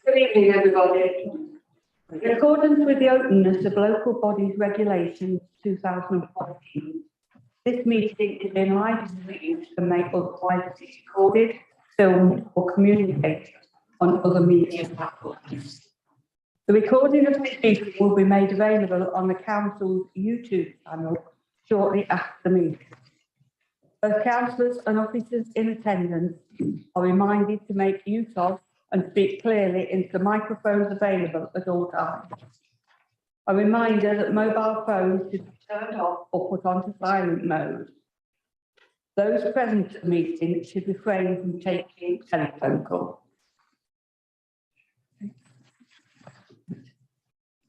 Good evening, everybody. In accordance with the openness of local bodies regulations 2014, this meeting is in live stream and may otherwise be recorded, filmed or communicated on other media platforms. The recording of this meeting will be made available on the Council's YouTube channel shortly after the meeting. Both councillors and officers in attendance are reminded to make use of and speak clearly into the microphones available at all times. A reminder that mobile phones should be turned off or put onto silent mode. Those present at the meeting should refrain from taking telephone calls.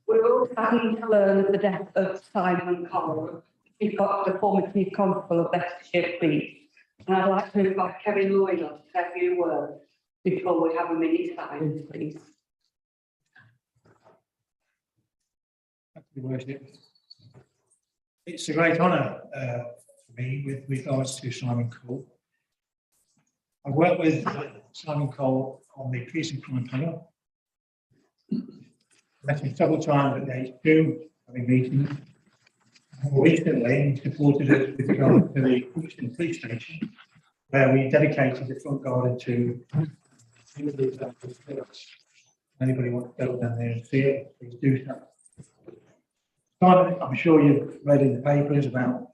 We're all starting to learn of the death of Simon Cole. He got the formative constable of Leicestershire Police. And I'd like to invite Kevin Lloyd on to say a few words before we have a minute silence, please. Thank you, Worship. It's a great honour for me with regards to Simon Cole. I worked with Simon Cole on the Police and Crime Panel. Met him several times at the HQ, having meetings. More recently, he supported us with regard to the police station, where we dedicated the front garden to anybody wants to go down there and see it, please do so. Simon, I'm sure you've read in the papers about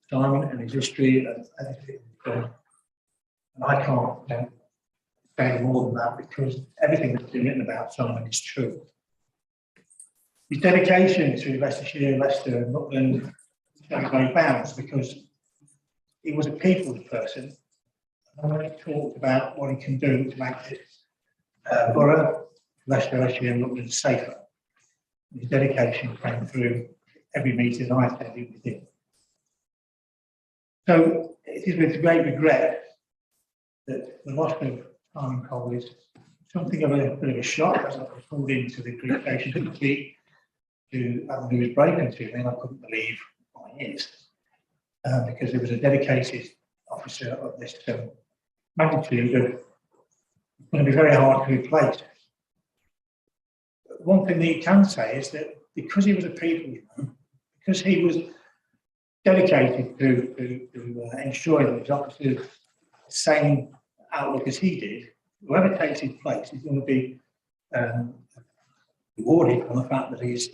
Simon and his history and everything. And I can't say more than that because everything that's been written about Simon is true. His dedication to Leicestershire, Leicester and Rutland goes no bounds because he was a people's person. And when he talked about what he can do to make this borough, Leicestershire and Rutland safer, his dedication came through every meeting I attended with him. So it is with great regret that the loss of Simon Cole is something of a bit of a shock as I was called into the police station this week to have the news broken to me, and I couldn't believe my ears because there was a dedicated officer of this magnitude that was going to be very hard to replace. But one thing that you can say is that because he was a people's man, because he was dedicated to ensuring that his officers the same outlook as he did, whoever takes his place is going to be rewarded on the fact that his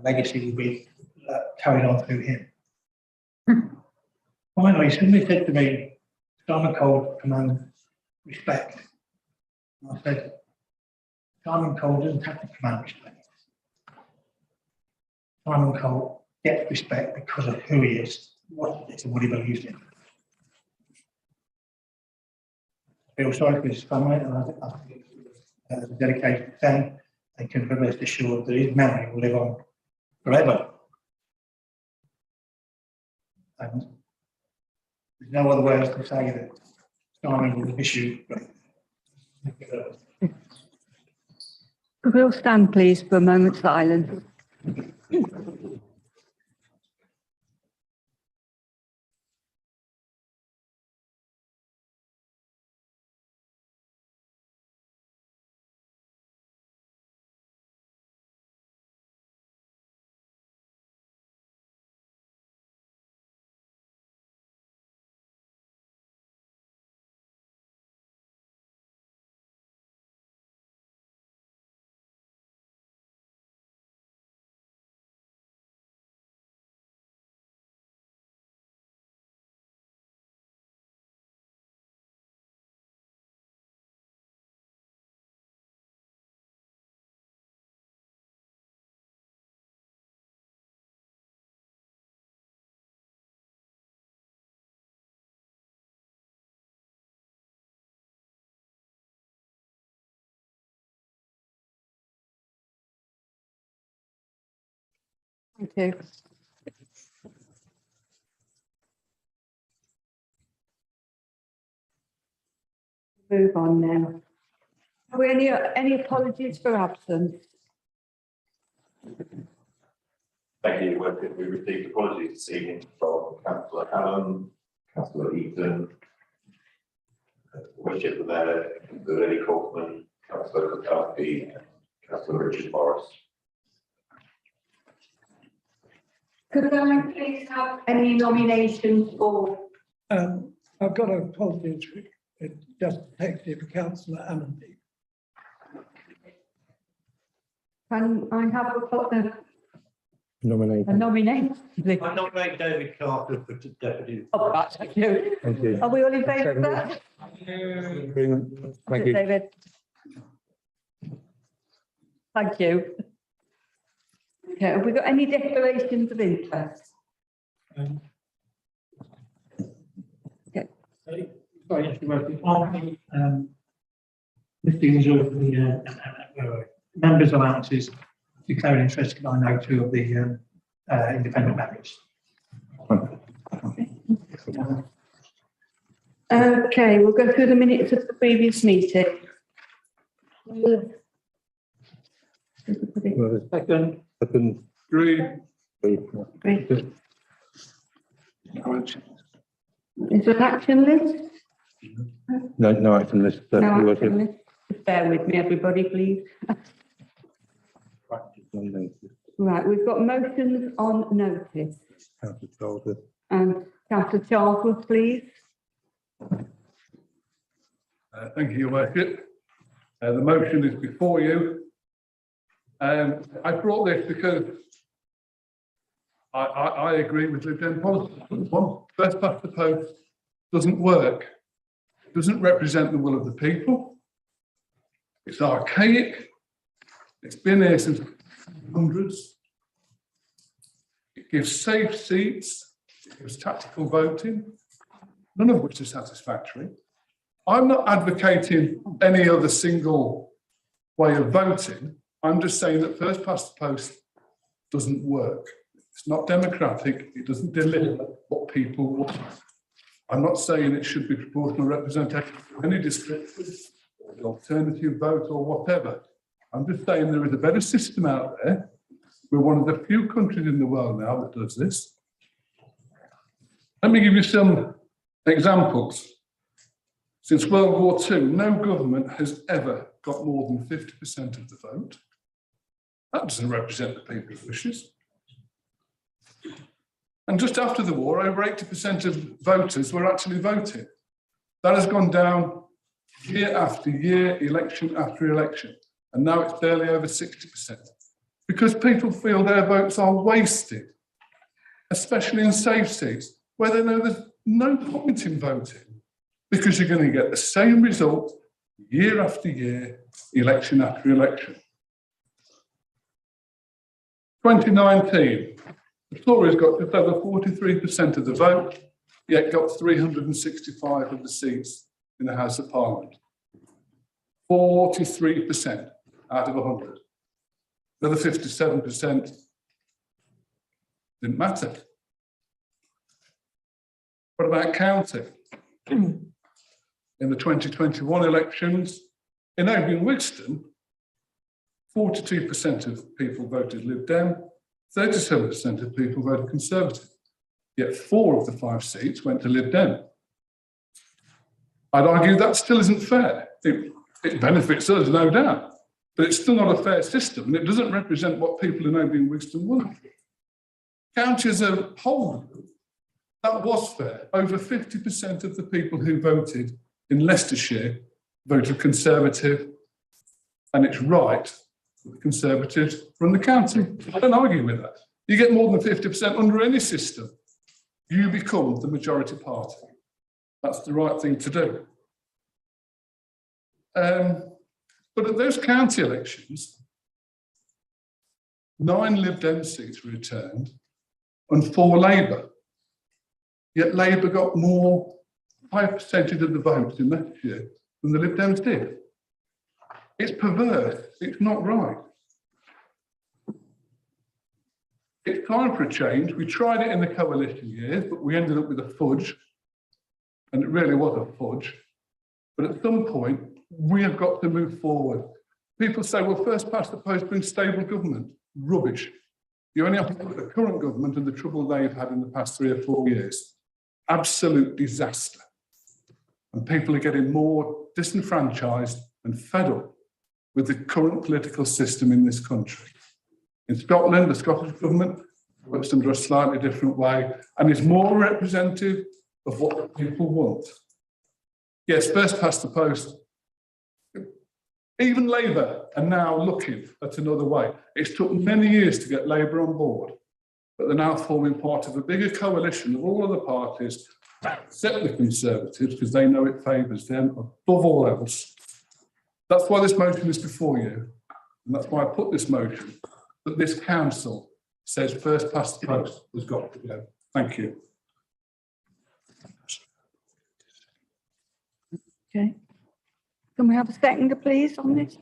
legacy will be carried on through him. Finally, somebody said to me, Simon Cole commands respect. And I said, Simon Cole doesn't have to command respect. Simon Cole gets respect because of who he is, what he is, and what he believes in. I feel sorry for his family, and I think as a dedicated friend, they can be rest assured that his memory will live on forever. And there's no other words to say that Simon will miss you. We'll stand, please, for a moment's silence. Thank you. Move on now. Have we any apologies for absence? Thank you. We received apologies this evening from Councillor Allen, Councillor Eaton, Worship there, Lily Kaufman, Councillor McCarthy and Councillor Richard Morris. Could I please have any nominations for? I've got a positive, it just texted for Councillor Allenby. Can I have a Nominate. nomination? I nominate David Carter for deputy. Oh, that's thank you. Thank you. Are we all in favour of that? Agreement. Thank you. David. Thank you. Okay, have we got any declarations of interest? Sorry, Mr. Murphy, on the listings of the members' allowances, declaring interest, can I know two of the independent members? Okay, we'll go through the minutes of the previous meeting. Second. Second. Agree. Great. Is there an action list? No action list. No action list. Just bear with me, everybody, please. Right, we've got motions on notice. Councillor Charles. And Councillor Charles, please. Thank you, Your Worship. The motion is before you. I brought this because I agree with Lib Dem policy. One, first past the post doesn't work. It doesn't represent the will of the people. It's archaic. It's been here since hundreds. It gives safe seats. It gives tactical voting, none of which is satisfactory. I'm not advocating any other single way of voting. I'm just saying that first past the post doesn't work. It's not democratic. It doesn't deliver what people want. I'm not saying it should be proportional representation of any description, or the alternative vote or whatever. I'm just saying there is a better system out there. We're one of the few countries in the world now that does this. Let me give you some examples. Since World War II, no government has ever got more than 50% of the vote. That doesn't represent the people's wishes. And just after the war, over 80% of voters were actually voting. That has gone down year after year, election after election. And now it's barely over 60%. Because people feel their votes are wasted, especially in safe seats, where they know there's no point in voting, because you're going to get the same result year after year, election after election. 2019, the Tories got just over 43% of the vote, yet got 365 of the seats in the House of Parliament. 43% out of 100. The other 57% didn't matter. What about counting? In the 2021 elections, in Oban Wigston, 42% of people voted Lib Dem, 37% of people voted Conservative. Yet 4 of the 5 seats went to Lib Dem. I'd argue that still isn't fair. It benefits us, no doubt, but it's still not a fair system, and it doesn't represent what people in Oban Wigston want. County as a whole, that was fair. Over 50% of the people who voted in Leicestershire voted Conservative, and it's right that the Conservatives run the county. I don't argue with that. You get more than 50% under any system, you become the majority party. That's the right thing to do. But at those county elections, 9 Lib Dem seats were returned and 4 Labour. Yet Labour got more, higher percentage of the votes in Leicestershire than the Lib Dems did. It's perverse. It's not right. It's time for a change. We tried it in the coalition years, but we ended up with a fudge. And it really was a fudge. But at some point, we have got to move forward. People say, well, first past the post brings stable government. Rubbish. You only have to look at the current government and the trouble they've had in the past 3 or 4 years. Absolute disaster. And people are getting more disenfranchised and fed up with the current political system in this country. In Scotland, the Scottish government works under a slightly different way and is more representative of what the people want. Yes, first past the post. Even Labour are now looking at another way. It's took many years to get Labour on board, but they're now forming part of a bigger coalition of all other parties, except the Conservatives, because they know it favours them above all else. That's why this motion is before you, and that's why I put this motion, that this council says first past the post has got to go. Thank you. Okay. Can we have a seconder, please, on this?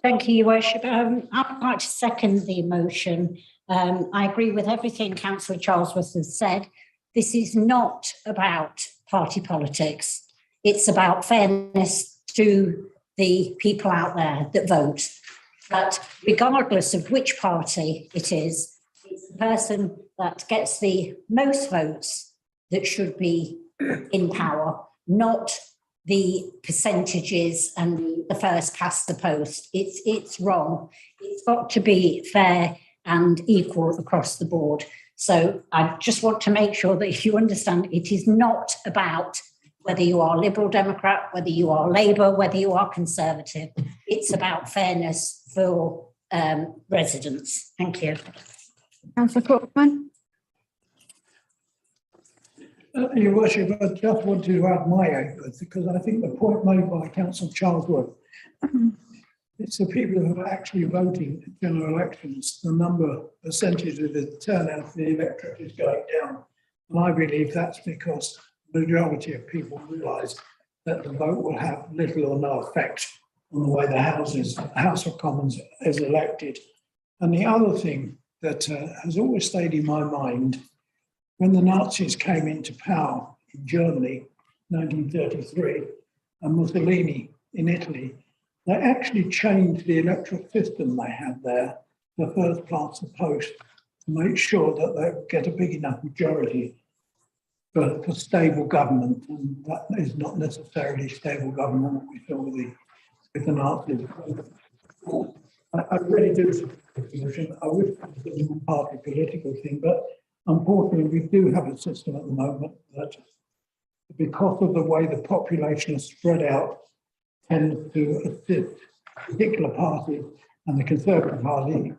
Thank you, Your Worship. I'd like to second the motion. I agree with everything Councillor Charlesworth has said. This is not about party politics. It's about fairness to the people out there that vote. But regardless of which party it is, it's the person that gets the most votes that should be in power, not the percentages and the first past the post. It's wrong. It's got to be fair and equal across the board. So I just want to make sure that you understand it is not about whether you are Liberal Democrat, whether you are Labour, whether you are Conservative. It's about fairness for residents. Thank you. Councillor Cookman? Your Worship, I just wanted to add my input because I think the point made by Councillor Charlesworth, it's the people who are actually voting in general elections, the percentage of the turnout for the electorate is going down. And I believe that's because the majority of people realise that the vote will have little or no effect on the way the House of Commons is elected. And the other thing that has always stayed in my mind, when the Nazis came into power in Germany, 1933, and Mussolini in Italy, they actually changed the electoral system they had there, the first past the post, to make sure that they would get a big enough majority for stable government. And that is not necessarily stable government what we saw with the Nazis. I really do support the solution. I wish it was a party political thing, but unfortunately, we do have a system at the moment that, because of the way the population is spread out, tends to assist particular parties, and the Conservative Party,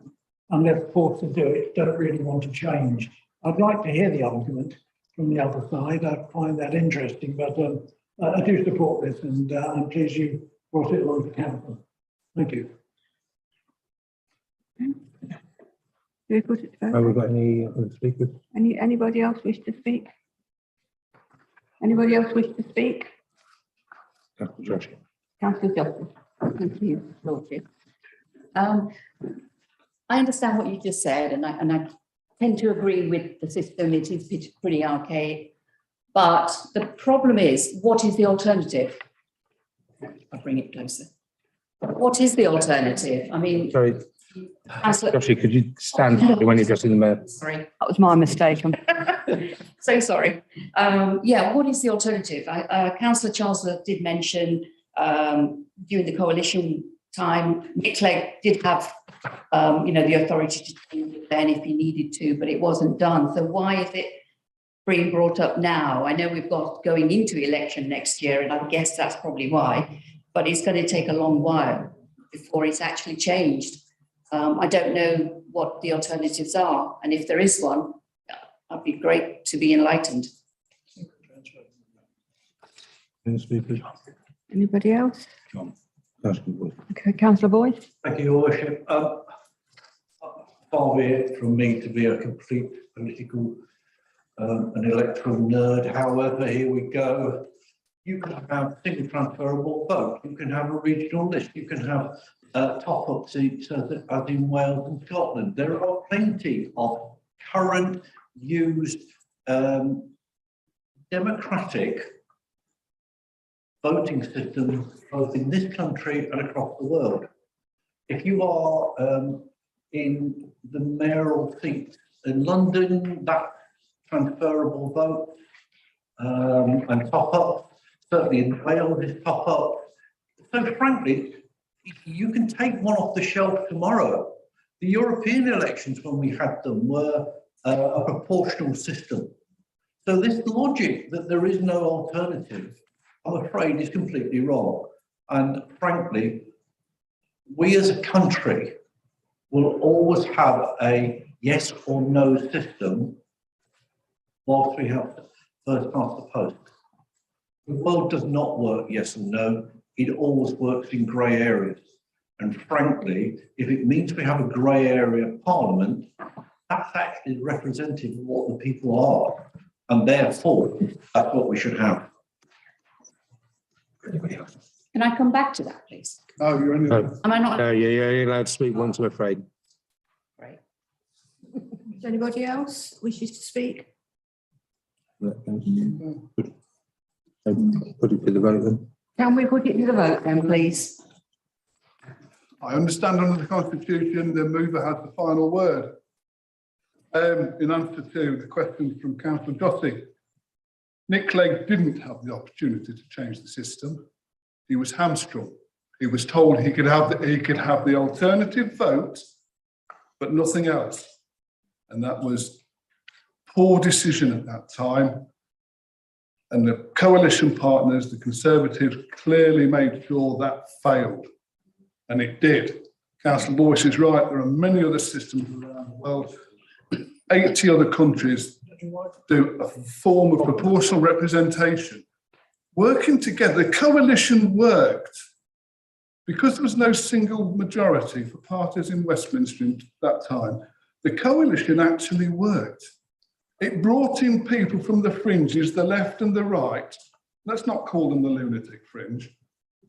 unless forced to do it, don't really want to change. I'd like to hear the argument from the other side. I find that interesting, but I do support this, and I'm pleased you brought it along to council. Thank you. Do we put it to Have vote? we got any other speakers? Anybody else wish to speak? Anybody else wish to speak? Councillor Josh. Councillor Johnson. Thank you, Lordship. I understand what you just said, and I tend to agree with the system. It is pretty archaic, but the problem is, what is the alternative? I'll bring it closer. What is the alternative? I mean, Sorry, Councillor, Joshie, could you stand when you're addressing the mayor? sorry, That was my mistake. so sorry. Yeah, what is the alternative? Councillor Charlesworth did mention during the coalition time, Nick Clegg did have, the authority to change it then if he needed to, but it wasn't done. So why is it being brought up now? I know we've got going into election next year, and I guess that's probably why, but it's going to take a long while before it's actually changed. I don't know what the alternatives are, and if there is one, I'd be great to be enlightened. Any speakers? Anybody else? Councillor Wood. Okay, Councillor Boyd. Thank you, Your Worship. Far be it from me to be a complete political and electoral nerd. However, here we go. You can have single transferable vote. You can have a regional list. You can have top-up seats as in Wales and Scotland. There are plenty of current used democratic voting systems both in this country and across the world. If you are in the mayoral seat in London, that transferable vote and top up, certainly in Wales is top up. So frankly, you can take one off the shelf tomorrow. The European elections, when we had them, were a proportional system. So this logic that there is no alternative, I'm afraid, is completely wrong. And frankly, we as a country will always have a yes or no system whilst we have first past the post. The world does not work yes and no. It always works in grey areas. And frankly, if it means we have a grey area parliament, that's actually representative of what the people are. And therefore, that's what we should have. Can I come back to that, please? No, you're only. No. Am I not? Yeah, you're allowed to speak once, I'm afraid. Right. Does anybody else wishes to speak? Put it to the vote then. Can we put it to the vote then, please? I understand under the Constitution, the mover has the final word. In answer to the question from Councillor Dotty, Nick Clegg didn't have the opportunity to change the system. He was hamstrung. He was told he could have the alternative vote, but nothing else. And that was poor decision at that time. And the coalition partners, the Conservatives, clearly made sure that failed. And it did. Councillor Boyce is right. There are many other systems around the world. 80 other countries do a form of proportional representation. Working together, the coalition worked. Because there was no single majority for parties in Westminster at that time, the coalition actually worked. It brought in people from the fringes, the left and the right. Let's not call them the lunatic fringe.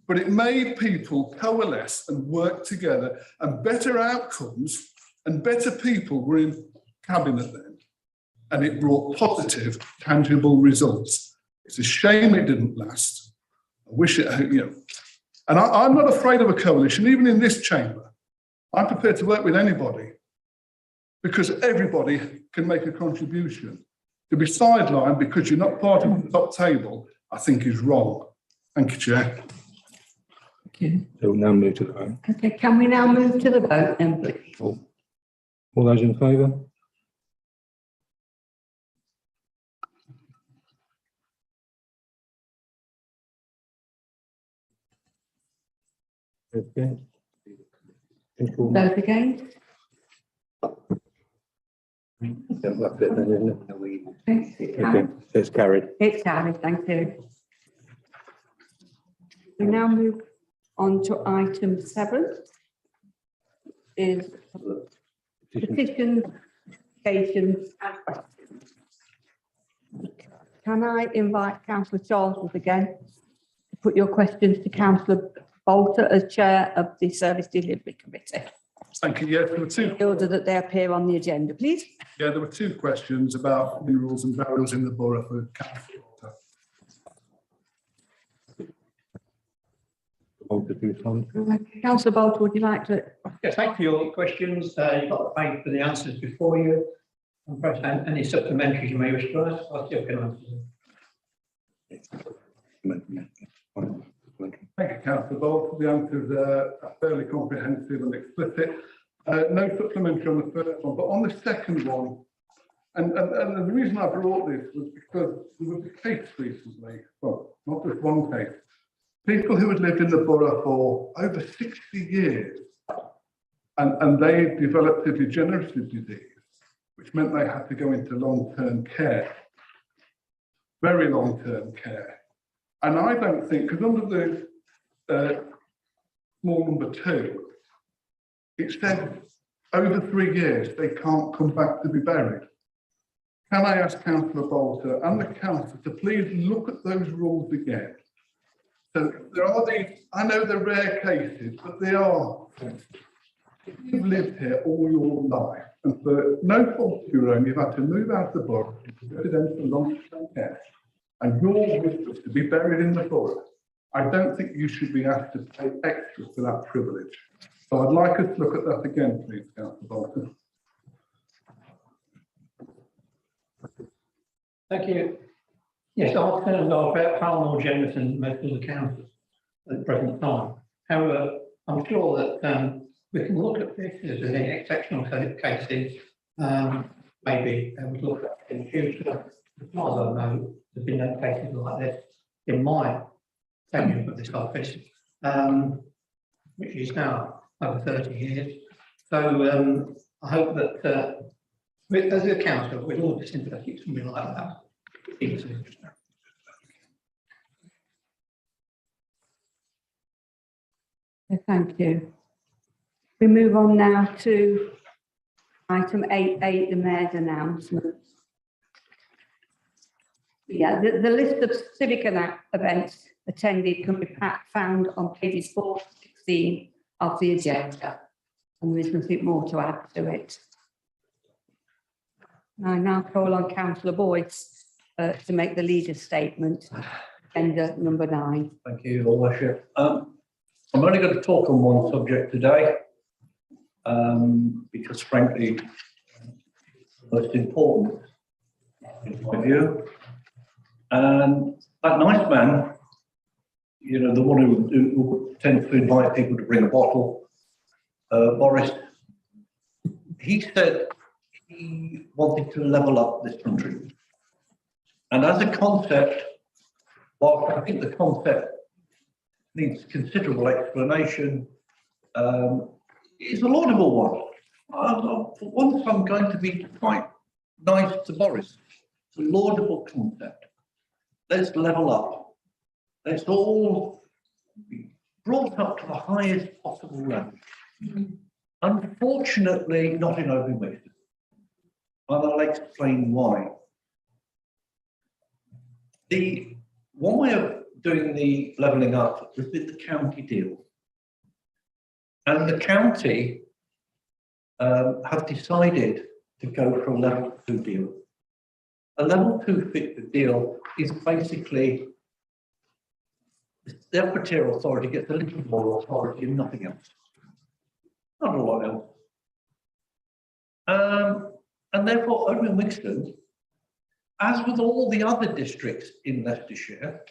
But it made people coalesce and work together, and better outcomes and better people were in cabinet then. And it brought positive, tangible results. It's a shame it didn't last. I wish it, and I'm not afraid of a coalition, even in this chamber. I'm prepared to work with anybody because everybody can make a contribution. To be sidelined because you're not part of the top table, I think is wrong. Thank you, Chair. Okay. So we'll now move to the vote. Okay, can we now move to the vote then, please? All those in favour? Okay. Those against? That's it then, isn't it? It's Okay, it's carried. It's carried, thank you. We now move on to item 7. Is petitions, applications and questions. Can I invite Councillor Charlesworth again to put your questions to Councillor Bolter as Chair of the Service Delivery Committee? Thank you. Yes, there were two. In order that they appear on the agenda, please. Yeah, there were two questions about minerals and burials in the borough for Councillor Walter. Councillor Bolter, would you like to? Yes, thank you for your questions. You've got the paper for the answers before you. And perhaps any supplementaries you may wish to ask, I'll see if I can answer them. Thank you, Councillor Bolt. The answers are fairly comprehensive and explicit. No supplementary on the first one, but on the second one, and the reason I brought this was because there was a case recently, well, not just one case, people who had lived in the borough for over 60 years, and they developed a degenerative disease, which meant they had to go into long-term care, very long-term care. And I don't think, because under the small number 2, it said over 3 years they can't come back to be buried. Can I ask Councillor Bolter and the council to please look at those rules again? So there are these, I know they're rare cases, but they are. If you've lived here all your life and for no fault of your own, you've had to move out of the borough into residential long-term care, and your wish was to be buried in the borough, I don't think you should be asked to pay extra for that privilege. So I'd like us to look at that again, please, Councillor Bolton. Thank you. Yes, our terms are far more generous than most of the councils at the present time. However, I'm sure that we can look at this as an exceptional cases. Maybe we look at in the future. As far as I know, there's been no cases like this in my tenure of this office, which is now over 30 years. So I hope that as a council, we'd all be sympathetic to something like that. Thank you. We move on now to item 8.8, the mayor's announcements. Yeah, the list of civic events attended can be found on pages 4 to 16 of the agenda, and there is nothing more to add to it. I now call on Councillor Boyce to make the leader's statement, agenda number 9. Thank you, Your Worship. I'm only going to talk on one subject today, because frankly, it's the most important in my view. And that nice man, you know, the one who tends to invite people to bring a bottle, Boris, he said he wanted to level up this country. And as a concept, well, I think the concept needs considerable explanation. It's a laudable one. For once, I'm going to be quite nice to Boris. It's a laudable concept. Let's level up. Let's all be brought up to the highest possible level. Unfortunately, not in Open Waste. And I'll explain why. The one way of doing the levelling up was with the county deal. And the county have decided to go for a level 2 deal. A level 2 deal is basically the Operative Authority gets a little more authority and nothing else. Not a lot else. And therefore, Owen Wixton, as with all the other districts in Leicestershire,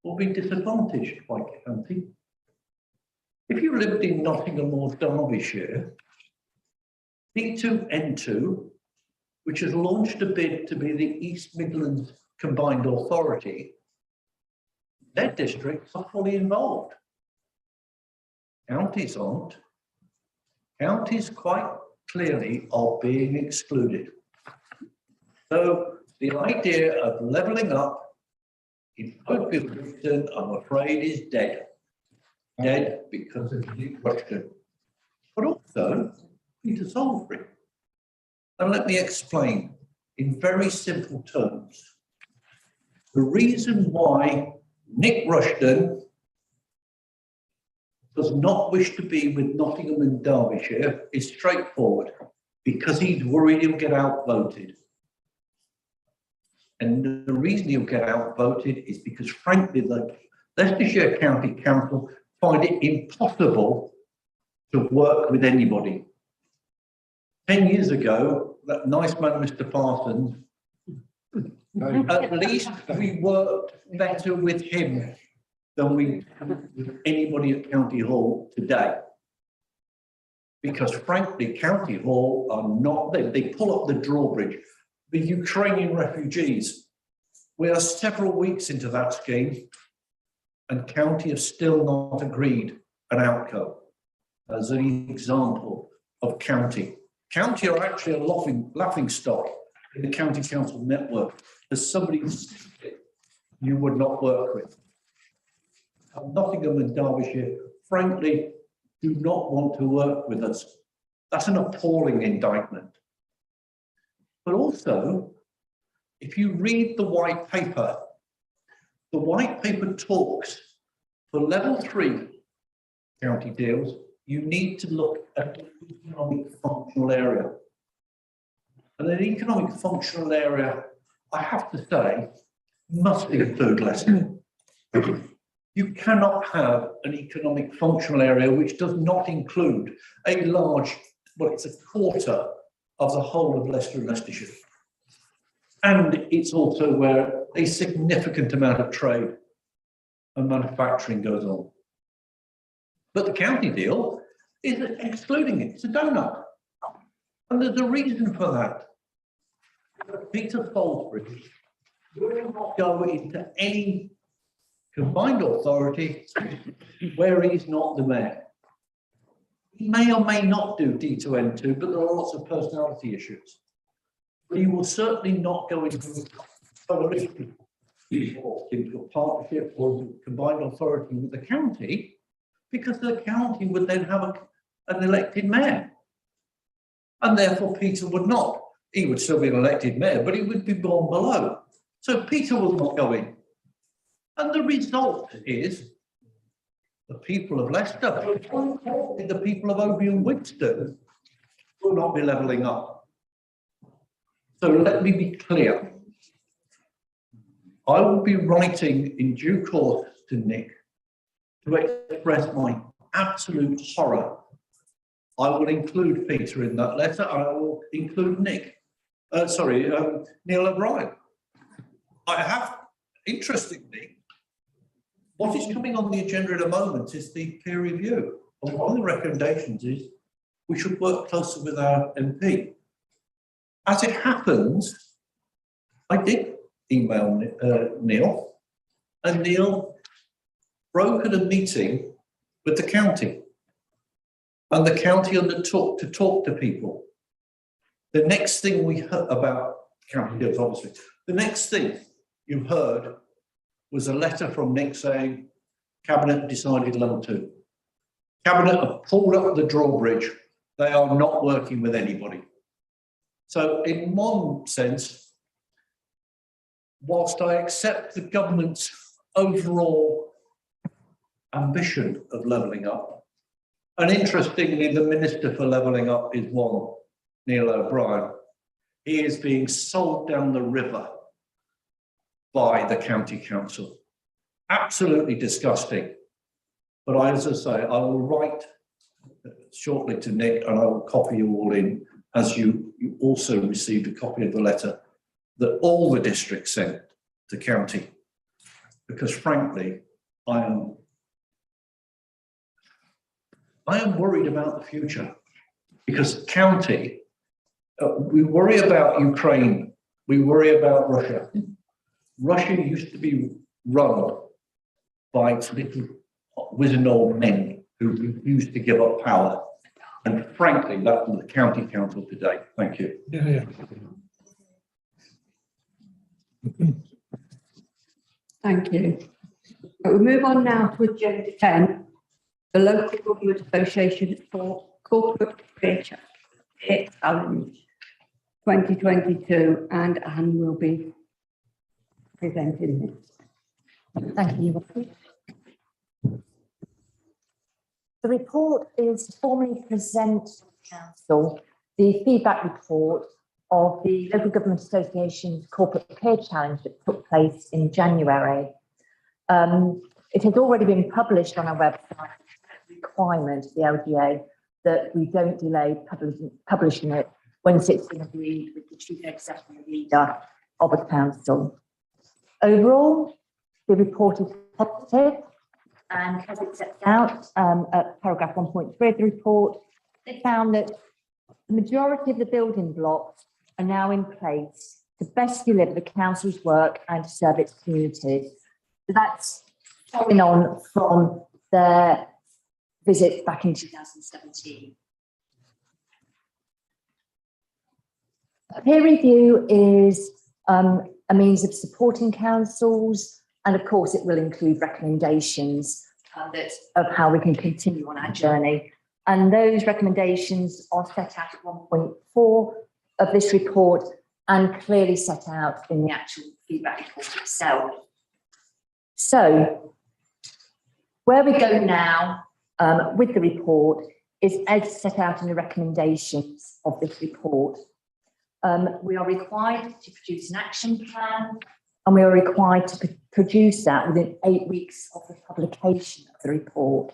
will be disadvantaged by county. If you lived in Nottingham or Derbyshire, P2N2, which has launched a bid to be the East Midlands Combined Authority, their districts are fully involved. Counties aren't. Counties quite clearly are being excluded. So the idea of levelling up in Oakfield Wixton, I'm afraid, is dead. Dead because of the question. But also, Peter Salisbury. And let me explain in very simple terms. The reason why Nick Rushton does not wish to be with Nottingham and Derbyshire is straightforward, because he's worried he'll get outvoted. And the reason he'll get outvoted is because, frankly, the Leicestershire County Council find it impossible to work with anybody. 10 years ago, that nice man, Mr. Parsons, at least we worked better with him than we with anybody at County Hall today. Because frankly, County Hall are not, they pull up the drawbridge. The Ukrainian refugees, we are several weeks into that scheme and County have still not agreed an outcome as an example of County. County are actually a laughing stock in the County Council network. As somebody you would not work with. Nottingham and Derbyshire, frankly, do not want to work with us. That's an appalling indictment. But also, if you read the white paper talks for level 3 county deals, you need to look at the economic functional area. And an economic functional area, I have to say, must include Leicester. You cannot have an economic functional area which does not include a large, well, it's a quarter of the whole of Leicester and Leicestershire. And it's also where a significant amount of trade and manufacturing goes on. But the county deal is excluding it. It's a donut. And there's a reason for that. Peter Salisbury will not go into any combined authority where he's not the mayor. He may or may not do D2N2, but there are lots of personality issues. But he will certainly not go into a coalition or into a partnership or combined authority with the county, because the county would then have an elected mayor. And therefore Peter would not. He would still be an elected mayor, but he would be born below. So Peter will not go in. And the result is the people of Leicester, the people of Oby and Wigston will not be levelling up. So let me be clear. I will be writing in due course to Nick to express my absolute horror. I will include Peter in that letter. I will include Nick. Neil O'Brien. I have, interestingly, what is coming on the agenda at the moment is the peer review. And one of the recommendations is we should work closer with our MP. As it happens, I did email Neil, and Neil brokered a meeting with the county. And the county undertook to talk to people. The next thing we heard about county deals, obviously, the next thing you heard was a letter from Nick saying, Cabinet decided level 2. Cabinet have pulled up the drawbridge. They are not working with anybody. So in one sense, whilst I accept the government's overall ambition of levelling up, and interestingly, the Minister for Levelling Up is one, Neil O'Brien. He is being sold down the river by the County Council. Absolutely disgusting. But as I say, I will write shortly to Nick and I will copy you all in, as you also received a copy of the letter that all the districts sent to county. Because frankly, I am worried about the future, because county, we worry about Ukraine, we worry about Russia. Russia used to be run by little wizened old men who refused to give up power. And frankly, that's the county council today. Thank you. Yeah. Thank you. We'll move on now to agenda 10, the Local Government Association for Corporate Career Challenge 2022, and Anne will be presenting this. Thank you. The report is to formally present to the Council the feedback report of the Local Government Association's Corporate Career Challenge that took place in January. It has already been published on our website, requirement, the LGA, that we don't delay publishing it once it's been agreed with the Chief Executive Leader of the Council. Overall, the report is positive, and as it sets out at paragraph 1.3 of the report, it found that the majority of the building blocks are now in place to best deliver the Council's work and to serve its communities. So that's following on from their visit back in 2017. Peer review is a means of supporting councils, and of course it will include recommendations of how we can continue on our journey. And those recommendations are set out at 1.4 of this report and clearly set out in the actual feedback report itself. So where we go now with the report is as set out in the recommendations of this report. We are required to produce an action plan, and we are required to produce that within 8 weeks of the publication of the report.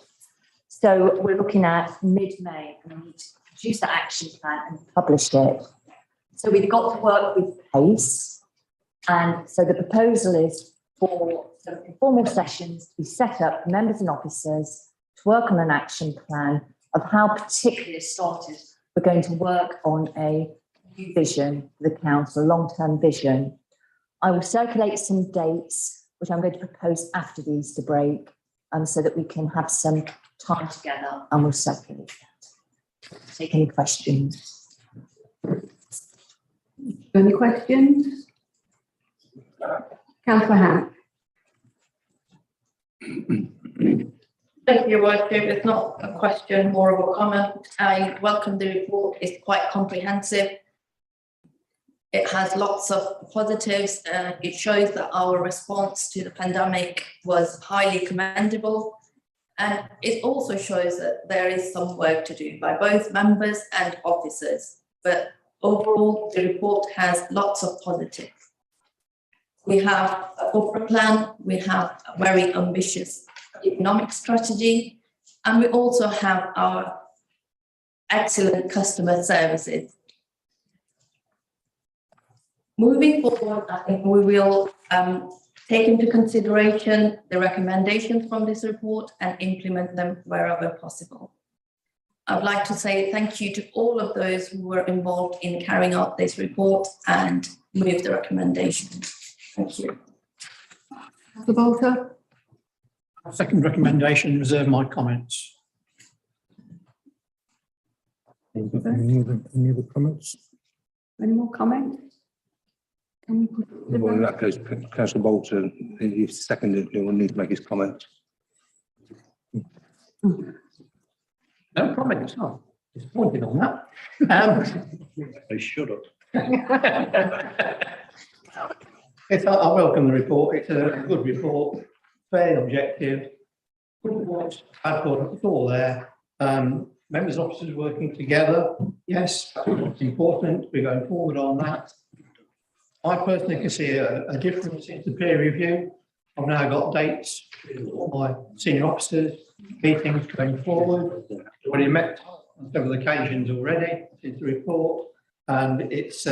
So we're looking at mid-May, and we need to produce that action plan and publish it. So we've got to work with pace, and so the proposal is for sort of informal sessions to be set up for members and officers work on an action plan of how particularly as starters, we're going to work on a new vision for the council, long-term vision. I will circulate some dates, which I'm going to propose after the Easter break, so that we can have some time together, and we'll circulate that. Take any questions. Any questions? Councillor Ham. Thank you, Worship. It's not a question, more of a comment. I welcome the report. It's quite comprehensive. It has lots of positives. It shows that our response to the pandemic was highly commendable. And it also shows that there is some work to do by both members and officers. But overall, the report has lots of positives. We have a corporate plan, we have a very ambitious economic strategy, and we also have our excellent customer services. Moving forward, I think we will take into consideration the recommendations from this report and implement them wherever possible. I'd like to say thank you to all of those who were involved in carrying out this report and move the recommendations. Thank you. Councillor Bolter. Second recommendation, reserve my comments. Any other comments? Any more comments? Can we put it to the Well, in vote? that case, Councillor Bolton, if seconded, he will need to make his comment. No comment, oh, disappointed on that. They should have. I welcome the report. It's a good report, fairly objective. Good points, bad points, it's all there. Members and officers working together, yes, it's important. We're going forward on that. I personally can see a difference in the peer review. I've now got dates with all my senior officers, meetings going forward. Already met on several occasions already since the report, and it's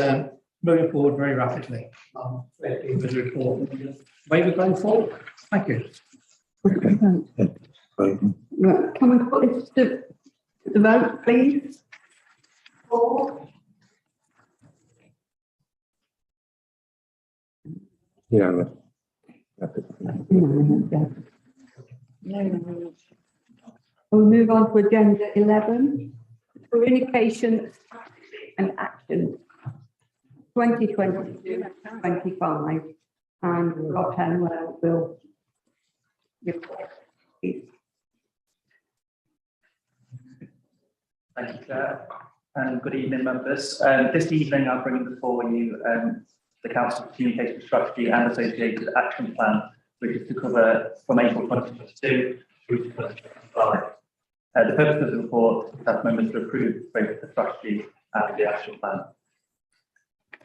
moving forward very rapidly. Very pleased with the report. Way we're going forward. Thank you. Right, can we put this to the vote, please? Yeah. We'll move on to agenda 11, communication and action 2022-25, and Rob Henwell will report. Thank you, Claire, and good evening, members. This evening, I'll bring before you the Council's Communication Strategy and Associated Action Plan, which is to cover from April 2022 through to 2025. The purpose of the report is that members to approve both the strategy and the action plan.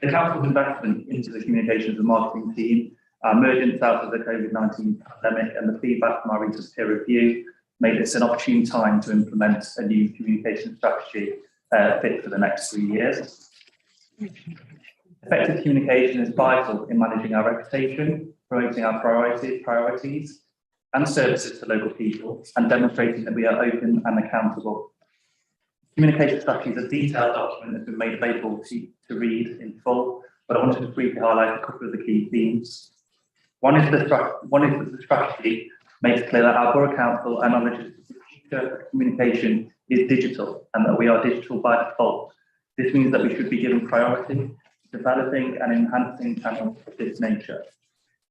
The Council's investment into the communications and marketing team, our emergence out of the COVID-19 pandemic, and the feedback from our recent peer review made this an opportune time to implement a new communication strategy fit for the next 3 years. Effective communication is vital in managing our reputation, promoting our priorities and services to local people, and demonstrating that we are open and accountable. Communication strategy is a detailed document that's been made available to read in full, but I wanted to briefly highlight a couple of the key themes. One is that the strategy makes clear that our Borough Council acknowledges that the future of communication is digital and that we are digital by default. This means that we should be given priority to developing and enhancing channels of this nature.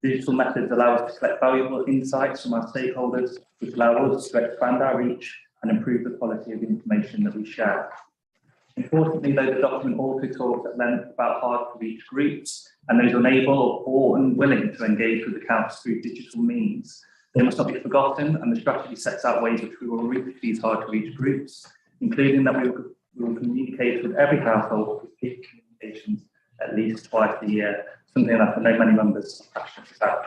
Digital methods allow us to collect valuable insights from our stakeholders, which allow us to expand our reach and improve the quality of the information that we share. Importantly, though, the document also talks at length about hard-to-reach groups and those unable or unwilling to engage with the council through digital means. They must not be forgotten, and the strategy sets out ways which we will reach these hard-to-reach groups, including that we will communicate with every household with peak communications at least twice a year, something that I know many members are passionate about.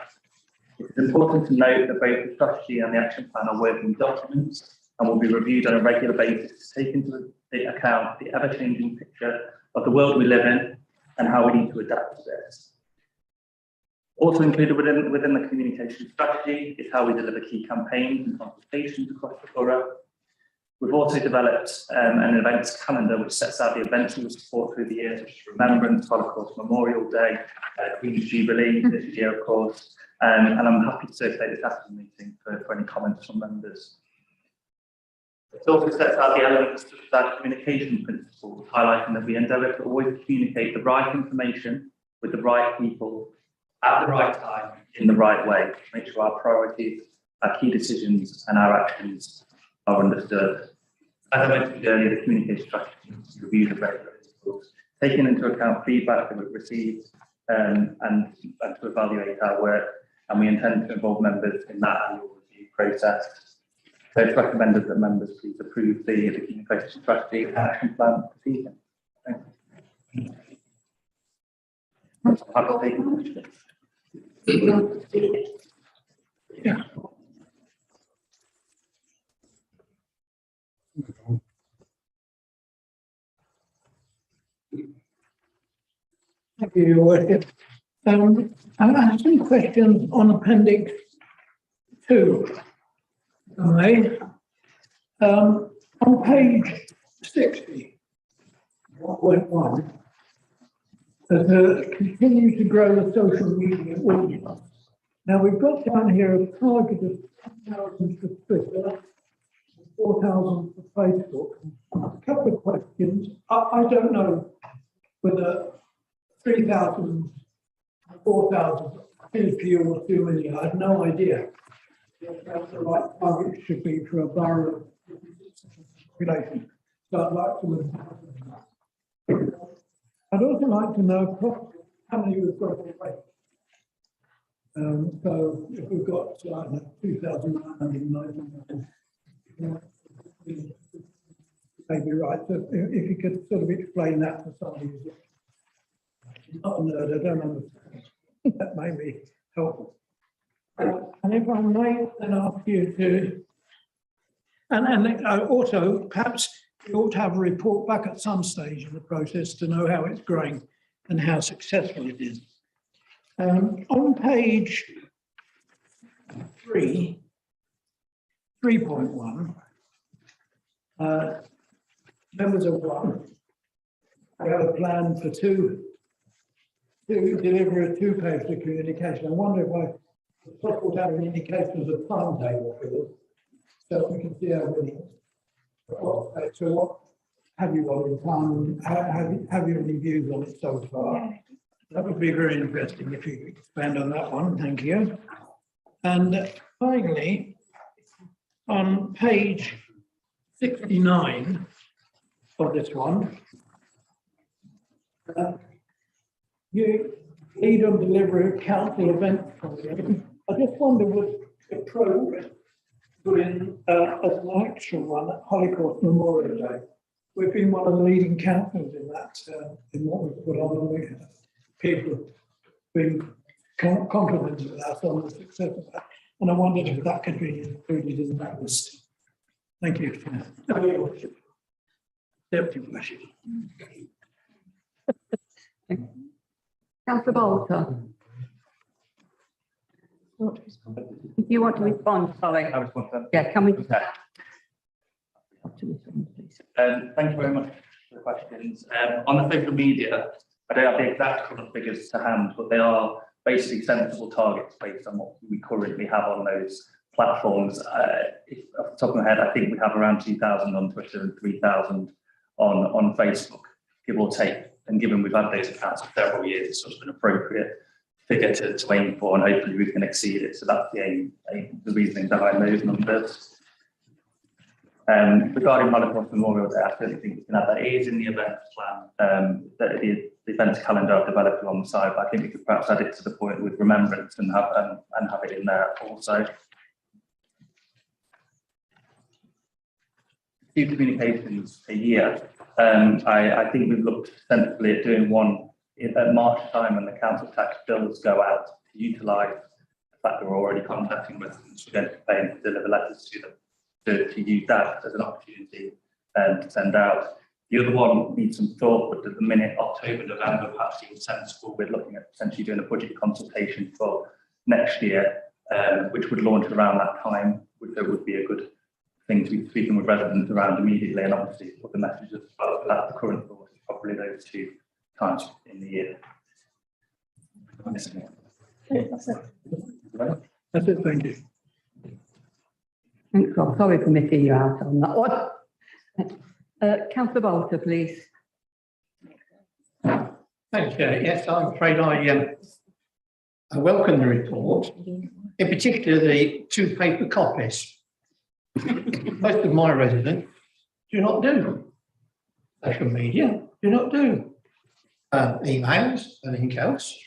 It's important to note that both the strategy and the action plan are working documents and will be reviewed on a regular basis to take into account the ever-changing picture of the world we live in and how we need to adapt to this. Also included within the communication strategy is how we deliver key campaigns and consultations across the borough. We've also developed an events calendar which sets out the events we will support through the year, such as Remembrance, Holocaust Memorial Day, Queen's Jubilee this year, of course. And I'm happy to circulate this after the meeting for any comments from members. It also sets out the elements of that communication principles, highlighting that we endeavour to always communicate the right information with the right people at the right time in the right way, to make sure our priorities, our key decisions and our actions are understood. As I mentioned earlier, the communication strategy is reviewed regularly, taking into account feedback that we've received and to evaluate our work, and we intend to involve members in that annual review process. So it's recommended that members please approve the communication strategy and action plan this evening. Thank you. Happy to take questions. Yeah. Thank you, Your Worship. I have some questions on Appendix 2. Okay. On page 60, 1.1, continue to grow the social media audience. Now we've got down here a target of 10,000 for Twitter, 4,000 for Facebook. A couple of questions. I don't know whether 3,000, 4,000 is few or too many. I have no idea what the right target should be for a borough population. So I'd like to. I'd also like to know how many we've got already. So if we've got 2,999, maybe right. So if you could sort of explain that for somebody who's not a nerd, I don't understand. That may be helpful. And if I may then ask you to, and also perhaps we ought to have a report back at some stage in the process to know how it's growing and how successful it is. On page 3.1, members of one, we have a plan for to deliver a two-page of communication. I wonder if it's possible to have an indication of the timetable for this, so we can see how many. So what have you got in time? Have you any views on it so far? That would be very interesting if you could expand on that one. Thank you. And finally, on page 69 of this one, you lead on delivery of council event program. I just wonder what the progress in as an actual one at Holocaust Memorial Day. We've been one of the leading councils in that, in what we've put on, and we have people have been complimented with us on the success of that. And I wondered if that could be included in that list. Thank you. Deputy Worship. Councillor Bolter. If you want to respond, sorry. I respond to that. Yeah, can we? Okay. Thank you very much for the questions. On the social media, I don't have the exact current figures to hand, but they are basically sensible targets based on what we currently have on those platforms. If, off the top of my head, I think we have around 2,000 on Twitter and 3,000 on Facebook, give or take. And given we've had those accounts for several years, it's sort of an appropriate figure to aim for, and hopefully we can exceed it. So that's the aim, the reasoning behind those numbers. Regarding Holocaust Memorial Day, I certainly think we can add that. It is in the events plan, that the events calendar I've developed alongside, but I think we could perhaps add it to the point with Remembrance and have it in there also. Few communications a year. I think we've looked sensibly at doing one at March time when the council tax bills go out, to utilise the fact that we're already contacting residents, we're going to pay and deliver letters to them, to use that as an opportunity to send out. The other one needs some thought, but at the minute, October, November, perhaps seems sensible. We're looking at potentially doing a budget consultation for next year, which would launch around that time, which would be a good thing to be speaking with residents around immediately, and obviously put the messages as well. But that's the current thought, is probably those 2 times in the year. That's it, thank you. Thanks, Rob. Sorry for missing you out on that one. Councillor Bolter, please. Thank you. Yes, I'm afraid I welcome the report, in particular the 2 paper copies. Most of my residents do not do social media, do not do emails, anything else.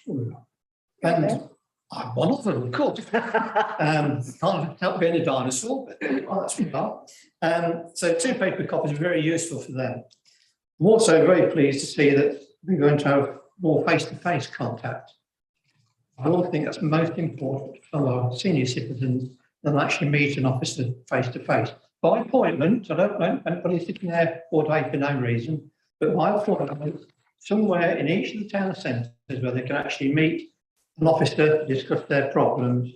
And I'm one of them, of course. Not being a dinosaur, but that's me. So 2 paper copies are very useful for them. I'm also very pleased to see that we're going to have more face-to-face contact. I all think that's most important for our senior citizens than actually meet an officer face-to-face. By appointment, I don't know anybody sitting there all day for no reason, but by appointment, somewhere in each of the town centres where they can actually meet an officer to discuss their problems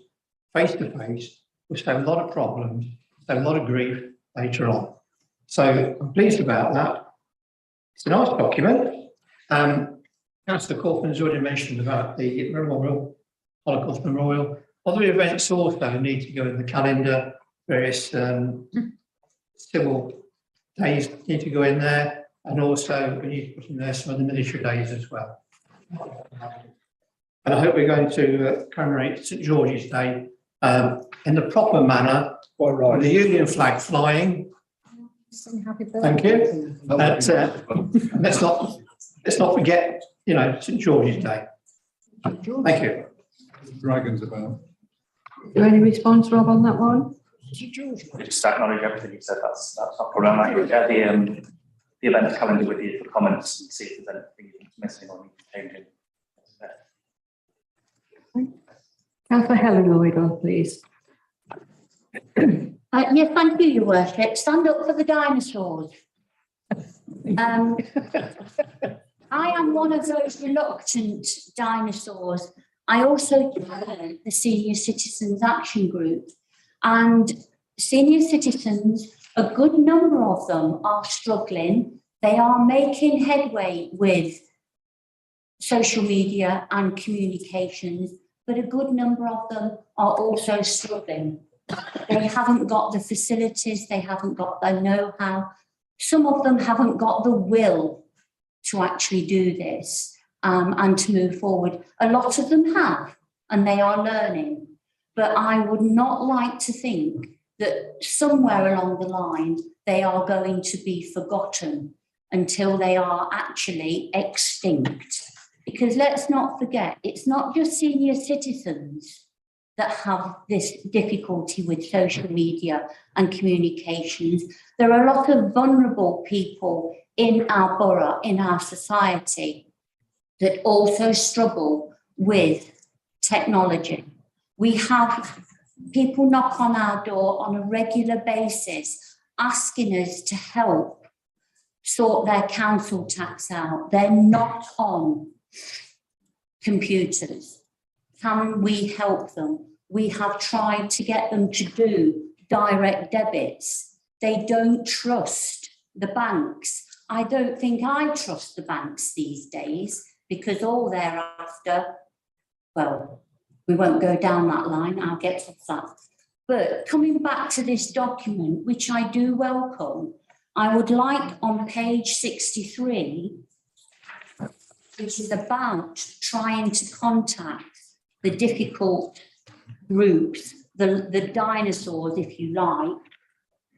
face-to-face, will save a lot of problems, save a lot of grief later on. So I'm pleased about that. It's a nice document. Councillor Corcoran's already mentioned about the memorial, Holocaust Memorial. Other events also need to go in the calendar. Various civil days need to go in there, and also we need to put in there some of the military days as well. And I hope we're going to commemorate St George's Day in the proper manner, with the Union flag flying. Thank you. Let's not forget, you know, St George's Day. Thank you. Dragons about. Is there any response, Rob, on that one? Just acknowledge everything you said. That's not problematic. The event calendar with you for comments and see if there's anything missing or changing. Councillor Helen Lloyd, on please. Yes, thank you, Your Worship. Stand up for the dinosaurs. I am one of those reluctant dinosaurs. I also joined the Senior Citizens Action Group, and senior citizens, a good number of them are struggling. They are making headway with social media and communications, but a good number of them are also struggling. They haven't got the facilities, they haven't got the know-how. Some of them haven't got the will to actually do this and to move forward. A lot of them have, and they are learning. But I would not like to think that somewhere along the line, they are going to be forgotten until they are actually extinct. Because let's not forget, it's not just senior citizens that have this difficulty with social media and communications. There are a lot of vulnerable people in our borough, in our society, that also struggle with technology. We have people knock on our door on a regular basis, asking us to help sort their council tax out. They're not on computers. Can we help them? We have tried to get them to do direct debits. They don't trust the banks. I don't think I trust the banks these days, because all they're after, well, we won't go down that line, I'll get to that. But coming back to this document, which I do welcome, I would like on page 63, which is about trying to contact the difficult groups, the dinosaurs, if you like.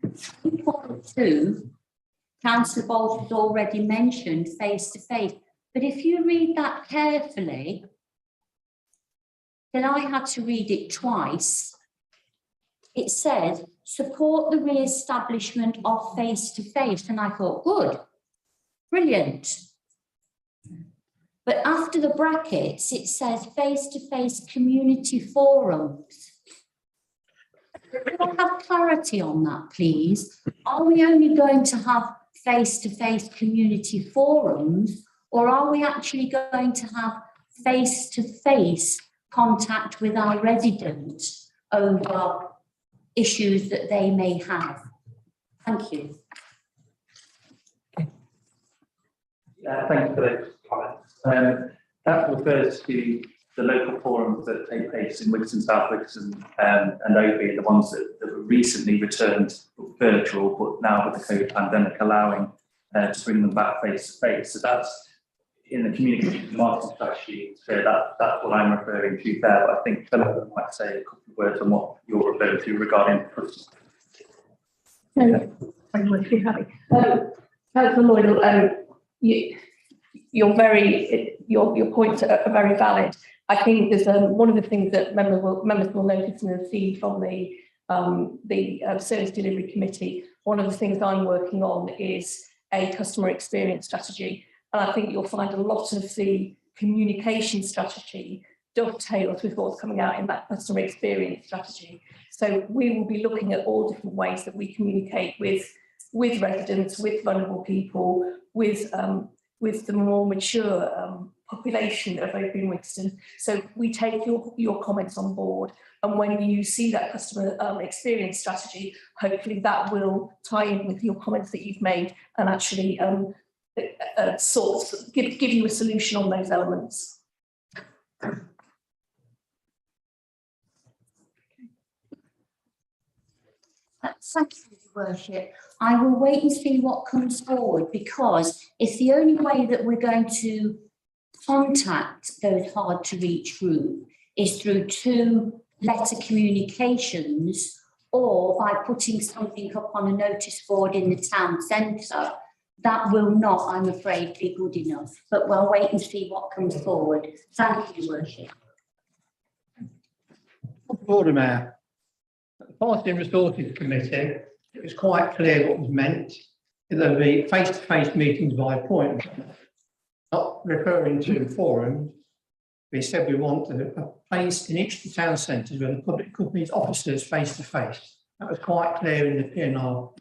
2.2, Councillor Bolt has already mentioned face-to-face, but if you read that carefully, then I had to read it twice. It said, support the re-establishment of face-to-face. And I thought, good, brilliant. But after the brackets, it says face-to-face community forums. Could I have clarity on that, please? Are we only going to have face-to-face community forums, or are we actually going to have face-to-face contact with our residents over issues that they may have? Thank you. Thank you for those comments. That refers to the local forums that take place in Wixon, South Wixon, and Oakley, the ones that were recently returned virtual, but now with the COVID pandemic allowing to bring them back face to face. So that's in the communication marketing strategy. So that's what I'm referring to there. But I think Philip might say a couple of words on what you're referring to regarding customers. Very much be happy. Councillor Lloyd, your points are very valid. I think there's one of the things that members will notice and see from the service delivery committee. One of the things I'm working on is a customer experience strategy, and I think you'll find a lot of the communication strategy dovetails with what's coming out in that customer experience strategy. So we will be looking at all different ways that we communicate with residents, with vulnerable people, with the more mature population of Oakley and Wixton. So we take your comments on board, and when you see that customer experience strategy, hopefully that will tie in with your comments that you've made and actually give you a solution on those elements. Thank you, Your Worship. I will wait and see what comes forward, because it's the only way that we're going to contact those hard to reach group is through 2 letter communications, or by putting something up on a notice board in the town centre. That will not, I'm afraid, be good enough, but we'll wait and see what comes forward. Thank you, Your Worship. Order, Mayor. At the Policy and Resources Committee, it was quite clear what was meant. There'll be face-to-face meetings by appointment, not referring to forums. We said we want a place in each of the town centres where the public company's officers face-to-face. That was quite clear in the PNR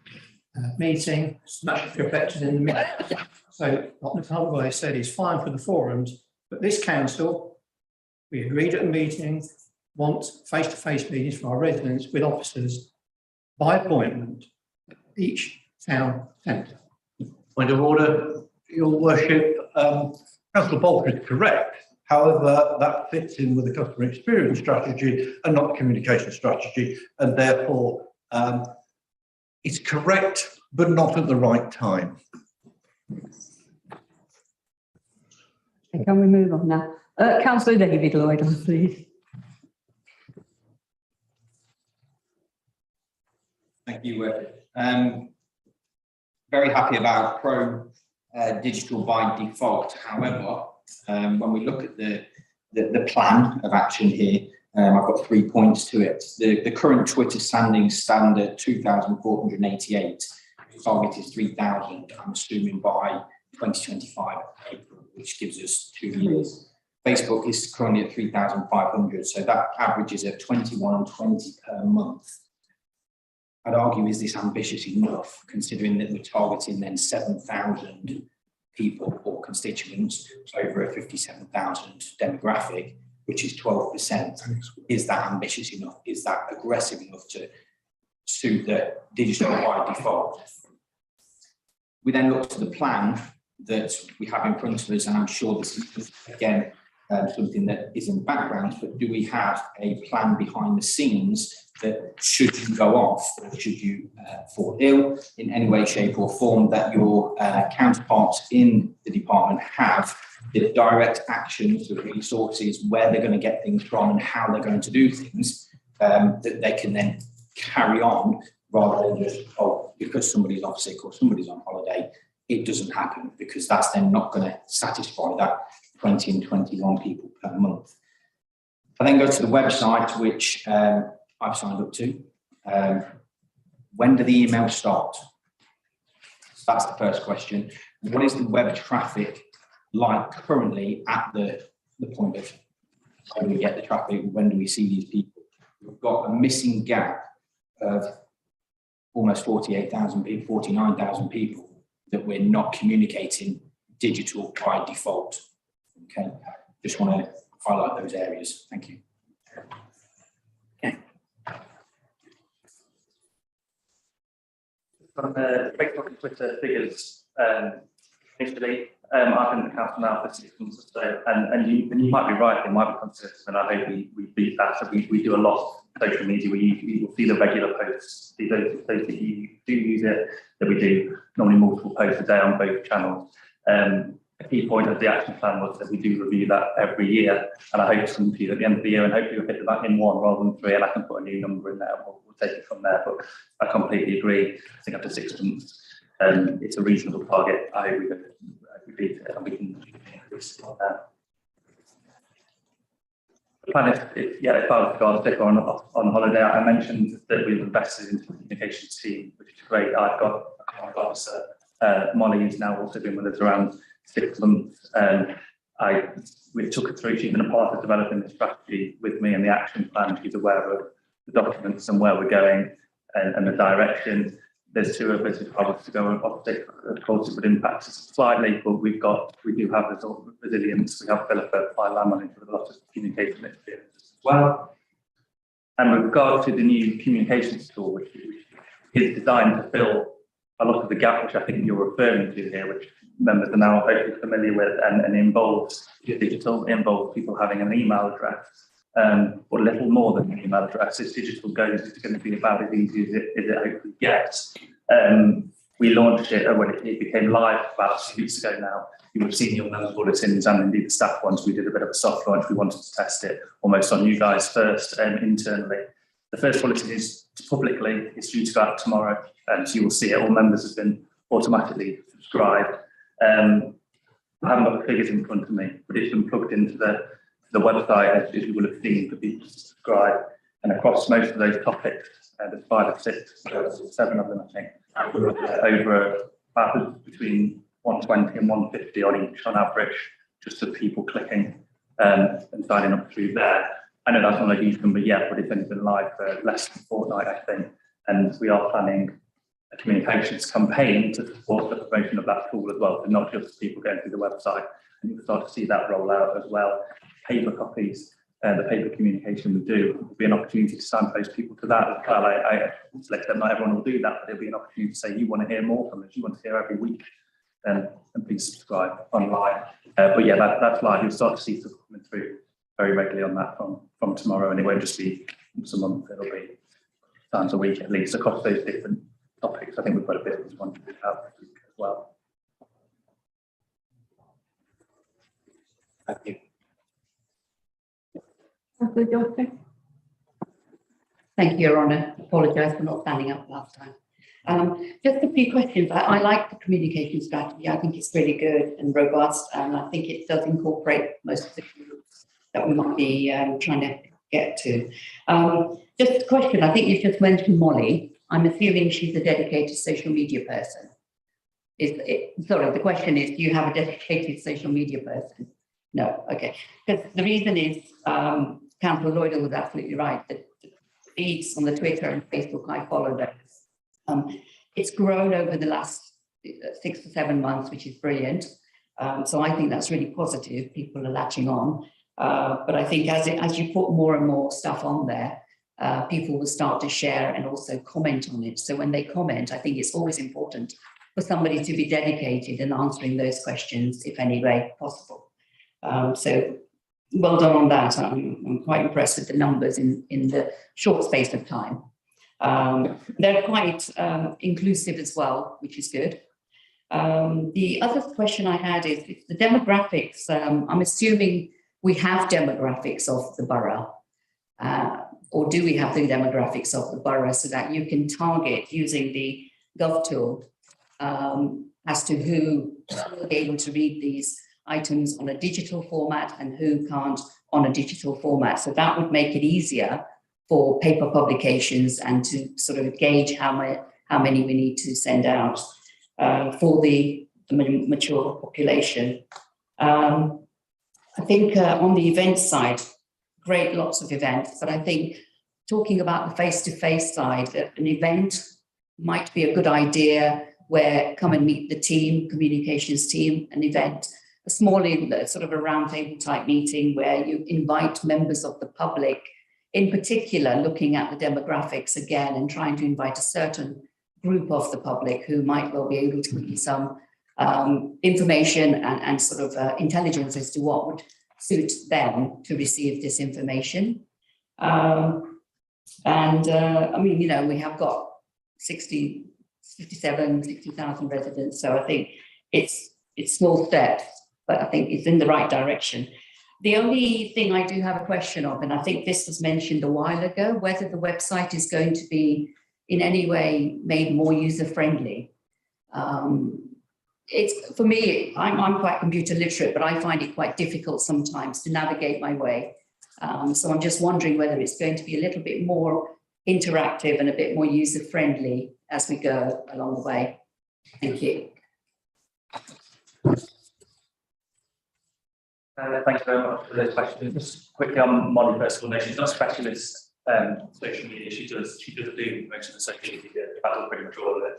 meeting, much reflected in the minutes. So what the Convoy said is fine for the forums, but this council, we agreed at a meeting, want face-to-face meetings for our residents with officers by appointment at each town centre. Point of order, Your Worship. Councillor Bolton is correct. However, that fits in with the customer experience strategy and not the communication strategy, and therefore it's correct, but not at the right time. Can we move on now? Councillor David Lloyd, please. Thank you. Very happy about digital by default. However, when we look at the plan of action here, I've got 3 points to it. The current Twitter standing stand at 2,488. The target is 3,000, I'm assuming by 2025 April, which gives us 2 years. Facebook is currently at 3,500, so that averages at 21.20 per month. I'd argue, is this ambitious enough, considering that we're targeting then 7,000 people or constituents over a 57,000 demographic, which is 12%. Is that ambitious enough? Is that aggressive enough to suit the digital by default? We then look to the plan that we have in front of us, and I'm sure this is, again, something that is in the background, but do we have a plan behind the scenes that should you go off, or should you fall ill in any way, shape or form, that your counterparts in the department have the direct actions, the resources, where they're going to get things from and how they're going to do things, that they can then carry on, rather than just, oh, because somebody's off sick or somebody's on holiday, it doesn't happen, because that's then not going to satisfy that 20 and 21 people per month. I then go to the website, which I've signed up to. When do the emails start? So that's the first question. What is the web traffic like currently at the point of when we get the traffic? When do we see these people? We've got a missing gap of almost 48,000 people, 49,000 people that we're not communicating digital by default. Okay, just want to highlight those areas. Thank you. From the Facebook and Twitter figures, initially, I've been in the council now for 6 months or so, and you might be right, they might be conservative, and I hope we beat that. So we do a lot of social media, you will see the regular posts, those that you do use it, that we do normally multiple posts a day on both channels. A key point of the action plan was that we do review that every year, and I hope to come to you at the end of the year and hopefully we'll hit that in one rather than three, and I can put a new number in there. We'll take it from there, but I completely agree. I think after 6 months, it's a reasonable target. I hope we beat it and we can increase it on that. The plan is, if I was to go on sick or on holiday, I mentioned that we've invested into the communications team, which is great. I've got a command officer, Molly, who's now also been with us around 6 months. We took her through, she's been a part of developing the strategy with me and the action plan. She's aware of the documents and where we're going and the direction. There's 2 of us who promised to go opposite. Of course, it would impact us slightly, but we do have resilience. We have Philippa Lamon with a lot of communication experience as well. And with regard to the new communications tool, which is designed to fill a lot of the gap, which I think you're referring to here, which members are now hopefully familiar with, and involves digital, involves people having an email address, or little more than an email address. As digital goes, it's going to be about as easy as it hopefully gets. We launched it when it became live about 2 weeks ago now. You would have seen your member bulletins and indeed the staff ones. We did a bit of a soft launch. We wanted to test it almost on you guys first, internally. The first bulletin is publicly, it's due to go out tomorrow, so you will see it. All members have been automatically subscribed. I haven't got the figures in front of me, but it's been plugged into the website, as you will have seen, for people to subscribe. And across most of those topics, there's 5 or 6, 7 of them, I think, over about between 120 and 150 on each on average, just of people clicking and signing up through there. I know that's not a huge number yet, but it's only been live for less than a fortnight, I think. And we are planning a communications campaign to support the promotion of that tool as well, so not just people going through the website. And you'll start to see that roll out as well. Paper copies, the paper communication we do, will be an opportunity to signpost people to that as well. I select that not everyone will do that, but there'll be an opportunity to say, you want to hear more from us, you want to hear every week, and please subscribe online. But yeah, that's live. You'll start to see stuff coming through very regularly on that from tomorrow, and it won't just be once a month, it'll be times a week at least across those different topics. I think we've got a business one to do out this week as well. Thank you. Thank you, Your Honour. Apologise for not standing up last time. Just a few questions. I like the communication strategy. I think it's really good and robust, and I think it does incorporate most of the groups that we might be trying to get to. Just a question. I think you just mentioned Molly. I'm assuming she's a dedicated social media person. Sorry, the question is, do you have a dedicated social media person? No, okay. Because the reason is, Councillor Lloyd was absolutely right, that the feeds on the Twitter and Facebook, I follow those. It's grown over the last 6 to 7 months, which is brilliant. So I think that's really positive. People are latching on. But I think as you put more and more stuff on there, people will start to share and also comment on it. So when they comment, I think it's always important for somebody to be dedicated in answering those questions, if any way possible. So well done on that. I'm quite impressed with the numbers in the short space of time. They're quite inclusive as well, which is good. The other question I had is the demographics. I'm assuming we have demographics of the borough, or do we have the demographics of the borough so that you can target using the Gov tool as to who will be able to read these items on a digital format and who can't on a digital format. So that would make it easier for paper publications and to sort of gauge how many we need to send out for the mature population. I think on the event side, great, lots of events, but I think talking about the face-to-face side, an event might be a good idea where come and meet the team, communications team, an event, a small sort of a roundtable type meeting where you invite members of the public, in particular looking at the demographics again and trying to invite a certain group of the public who might well be able to give you some information and sort of intelligence as to what would suit them to receive this information. I mean, you know, we have got 60,000 residents, so I think it's small steps, but I think it's in the right direction. The only thing I do have a question of, and I think this was mentioned a while ago, whether the website is going to be in any way made more user-friendly. It's, for me, I'm quite computer literate, but I find it quite difficult sometimes to navigate my way. So I'm just wondering whether it's going to be a little bit more interactive and a bit more user-friendly as we go along the way. Thank you. Thank you very much for those questions. Just quickly on Molly Percival, she's not a specialist social media. She does do most of the social media, that's pretty much all of it.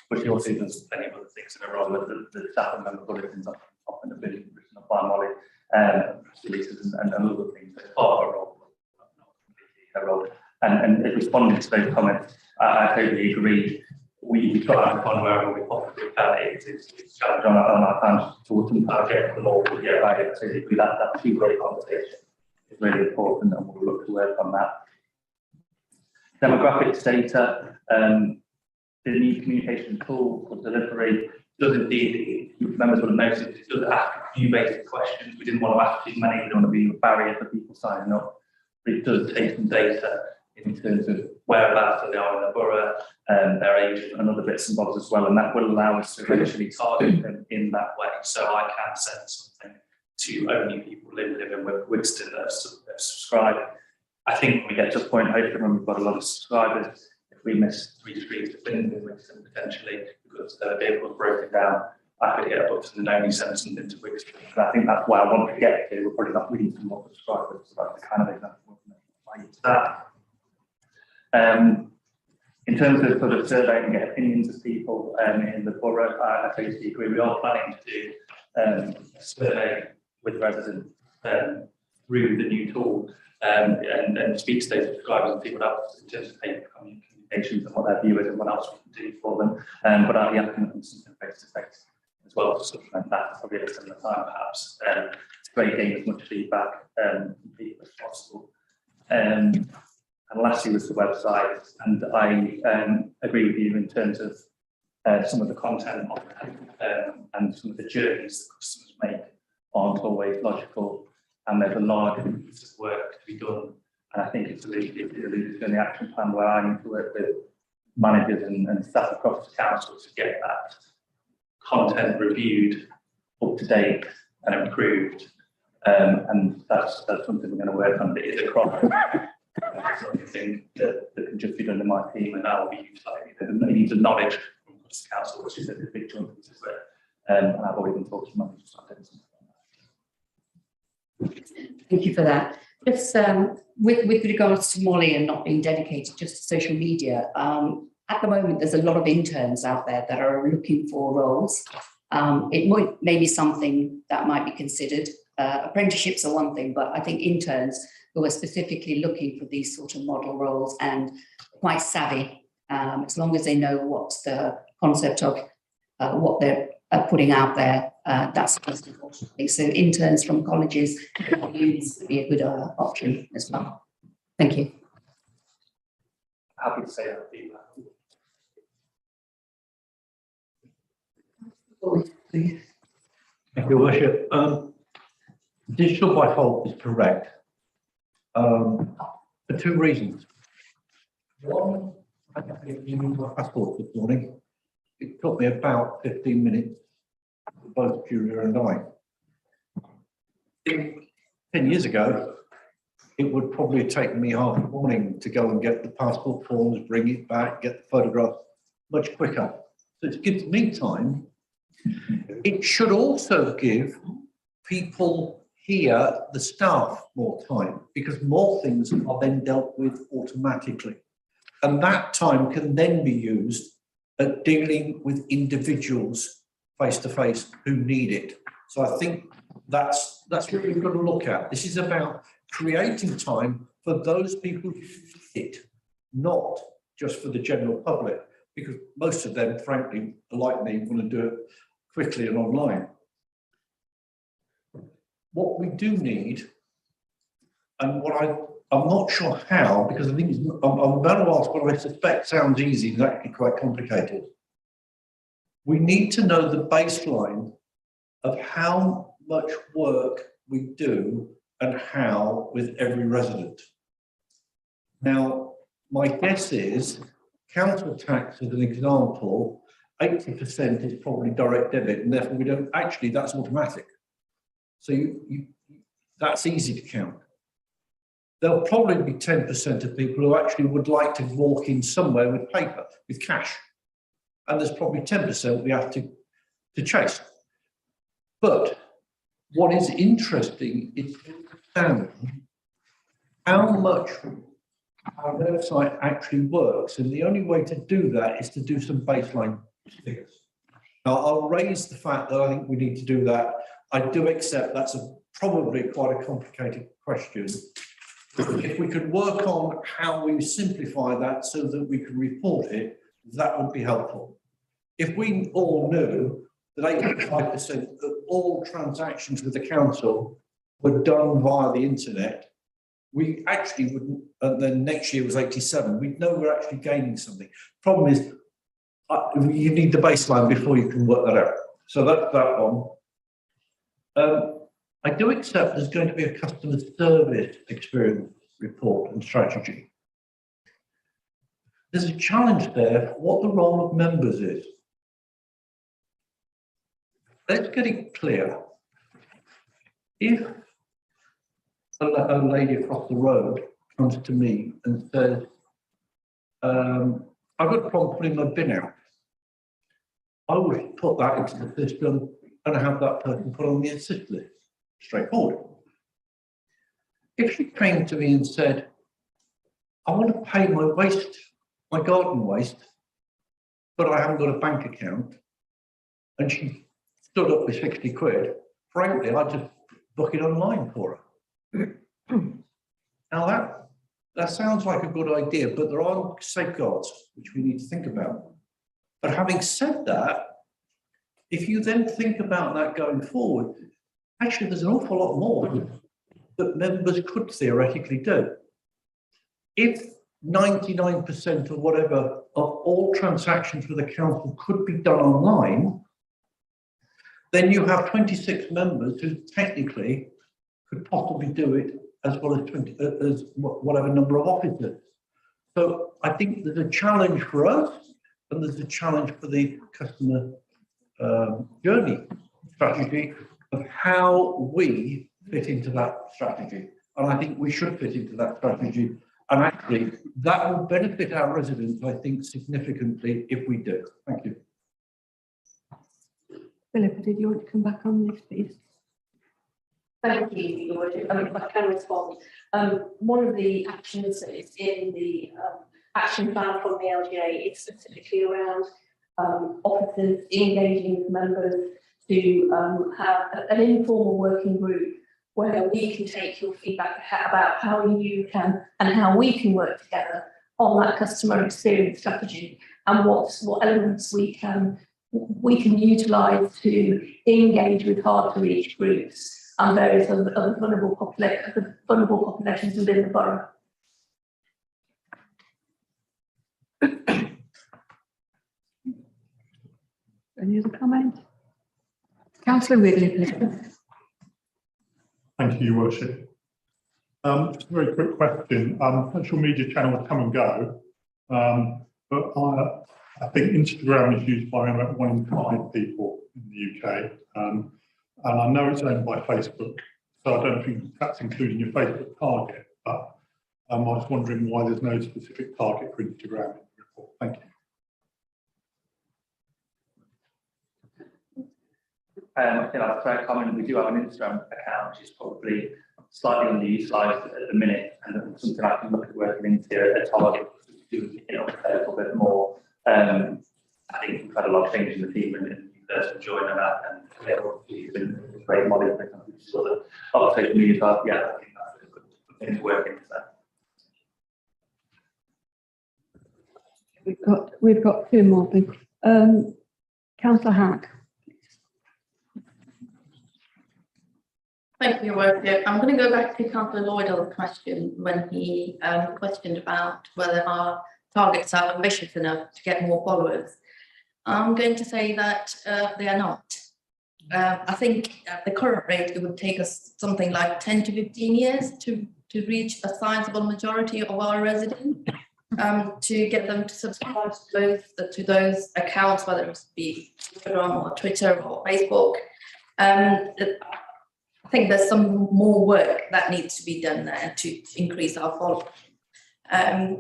But she also does plenty of other things in her role. The staff and member bulletins often have been written up by Molly, press releases and other things. It's part of her role, not completely her role. And responding to those comments, I totally agree. We try to find wherever we possibly can. It's a challenge on our plans towards some target the law will get right. So that two-way conversation is really important, and we'll look to work on that. Demographics data, the new communication tool for delivery does indeed, members will have noticed, it does ask a few basic questions. We didn't want to ask too many, we don't want to be a barrier for people signing up, but it does take some data in terms of whereabouts they are in the borough, their age and other bits and bobs as well, and that will allow us to eventually target them in that way. So I can send something to only people living in Wigston that have subscribed. I think when we get to a point, hopefully when we've got a lot of subscribers, if we miss 3 streets to Flint in Wigston potentially, because the vehicle was broken down, I could hit a button and only send something to Wigston. And I think that's where I want to get to. We're probably not really some more subscribers, so that's the kind of example I use that. In terms of sort of surveying and get opinions of people in the borough, I totally agree. We are planning to do a survey with residents through the new tool and speak to those subscribers and see what else in terms of paper communications and what their view is and what else we can do for them. But I'll be asking them something face to face as well to supplement that, probably at a similar time perhaps. It's great getting as much feedback from people as possible. And lastly was the website, and I agree with you in terms of some of the content on there and some of the journeys that customers make aren't always logical, and there's a large piece of work to be done. And I think it's alluded to in the action plan where I need to work with managers and staff across the council to get that content reviewed, up to date and improved. And that's something we're going to work on. But it's across. Something that can just be done in my team, and that will be utilised. It needs a knowledge from the council, which is a big chunk of this. And I've already been talking to managers. Thank you for that. Just with regards to Molly and not being dedicated just to social media, at the moment there's a lot of interns out there that are looking for roles. It may be something that might be considered. Apprenticeships are one thing, but I think interns who are specifically looking for these sort of model roles and quite savvy, as long as they know what's the concept of what they're putting out there, that's the most important thing. So interns from colleges would be a good option as well. Thank you. Happy to say that feedback. Thank you, Worship. Digital by default is correct. For 2 reasons. One, I used my passport this morning. It took me about 15 minutes for both Julia and I. 10 years ago, it would probably have taken me half the morning to go and get the passport forms, bring it back, get the photograph much quicker. So it gives me time. It should also give people here, the staff, more time, because more things are then dealt with automatically. And that time can then be used at dealing with individuals face to face who need it. So I think that's what we've got to look at. This is about creating time for those people who need it, not just for the general public, because most of them, frankly, like me, want to do it quickly and online. What we do need, and what I'm not sure how, because I think I'm about to ask what I suspect sounds easy and actually quite complicated. We need to know the baseline of how much work we do and how with every resident. Now, my guess is council tax, as an example, 80% is probably direct debit, and therefore we don't actually, that's automatic. So that's easy to count. There'll probably be 10% of people who actually would like to walk in somewhere with paper, with cash. And there's probably 10% we have to chase. But what is interesting is to understand how much our website actually works. And the only way to do that is to do some baseline figures. Now, I'll raise the fact that I think we need to do that. I do accept that's probably quite a complicated question. If we could work on how we simplify that so that we can report it, that would be helpful. If we all knew that 85% of all transactions with the council were done via the internet, we actually wouldn't, and then next year was 87, we'd know we're actually gaining something. Problem is, you need the baseline before you can work that out. So that's that one. I do accept there's going to be a customer service experience report and strategy. There's a challenge there for what the role of members is. Let's get it clear. If a lady across the road comes to me and says, I've got a problem putting my bin out, I would put that into the system and have that person put on the assist list. Straightforward. If she came to me and said, I want to pay my waste, my garden waste, but I haven't got a bank account, and she stood up with 60 quid, frankly, I'd just book it online for her. Now that sounds like a good idea, but there are safeguards which we need to think about. But having said that, if you then think about that going forward, actually there's an awful lot more that members could theoretically do. If 99% or whatever of all transactions with the council could be done online, then you have 26 members who technically could possibly do it as well as whatever number of officers. So I think there's a challenge for us and there's a challenge for the customer journey strategy of how we fit into that strategy. And I think we should fit into that strategy. And actually, that will benefit our residents, I think, significantly if we do. Thank you. Philippa, did you want to come back on this, please? Thank you, Your Worship. If I can respond. One of the actions that is in the action plan from the LGA is specifically around officers engaging with members to have an informal working group where we can take your feedback about how you can and how we can work together on that customer experience strategy and what elements we can utilise to engage with hard to reach groups and various other vulnerable populations within the borough. Any other comments? Councillor Wigley, please. Thank you, Your Worship. Just a very quick question. Social media channels come and go, but I think Instagram is used by around about 1 in 5 people in the UK. And I know it's owned by Facebook, so I don't think that's including your Facebook target, but I was wondering why there's no specific target for Instagram in the report. Thank you. I think that's a fair comment. We do have an Instagram account, which is probably slightly underutilized at the minute, and something I can look at working into a target to do a little bit more I think we've had a lot of change in the team and new person joining that, and he's been a great model for example. So the social media part, yeah, I think that's a good thing to work into that. We've got two more things. Councillor Hack. Thank you, Worship. I'm going to go back to Councillor Lloyd on the question when he questioned about whether our targets are ambitious enough to get more followers. I'm going to say that they are not. I think at the current rate, it would take us something like 10 to 15 years to reach a sizable majority of our residents, to get them to subscribe to those accounts, whether it be Instagram or Twitter or Facebook. I think there's some more work that needs to be done there to increase our following.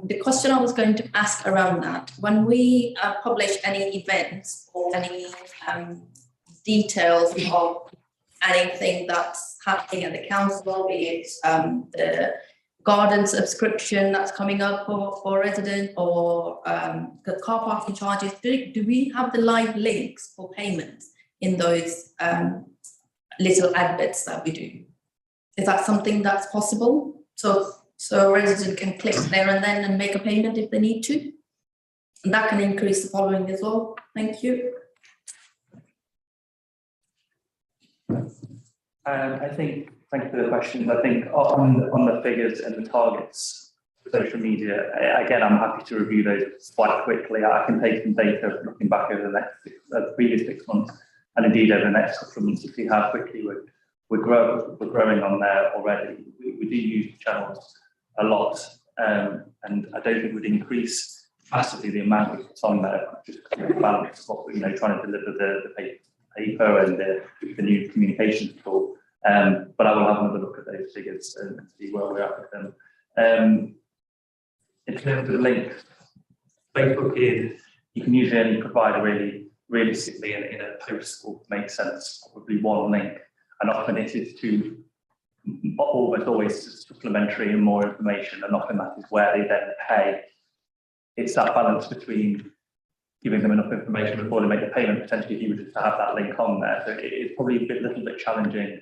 The question I was going to ask around that, when we publish any events or any details of anything that's happening at the council, be it the garden subscription that's coming up for residents, or the car parking charges, do we have the live links for payments in those little adverts that we do? Is that something that's possible? So a resident can click there and then and make a payment if they need to? And that can increase the following as well. Thank you. I think, thank you for the question. I think on the figures and the targets for social media, again, I'm happy to review those quite quickly. I can take some data looking back over the previous 6 months, and indeed over the next couple of months to see how quickly we're growing on there already. We do use the channels a lot, and I don't think we'd increase massively the amount we put on there, just to balance what we're trying to deliver the paper and the new communications tool. But I will have another look at those figures and see where we're at with them. In terms of the links, Facebook is, you can usually only provide realistically in a post will make sense, probably one link, and often it is to almost always supplementary and more information, and often that is where they then pay. It's that balance between giving them enough information before they make the payment, potentially if you were just to have that link on there. So it's probably a little bit challenging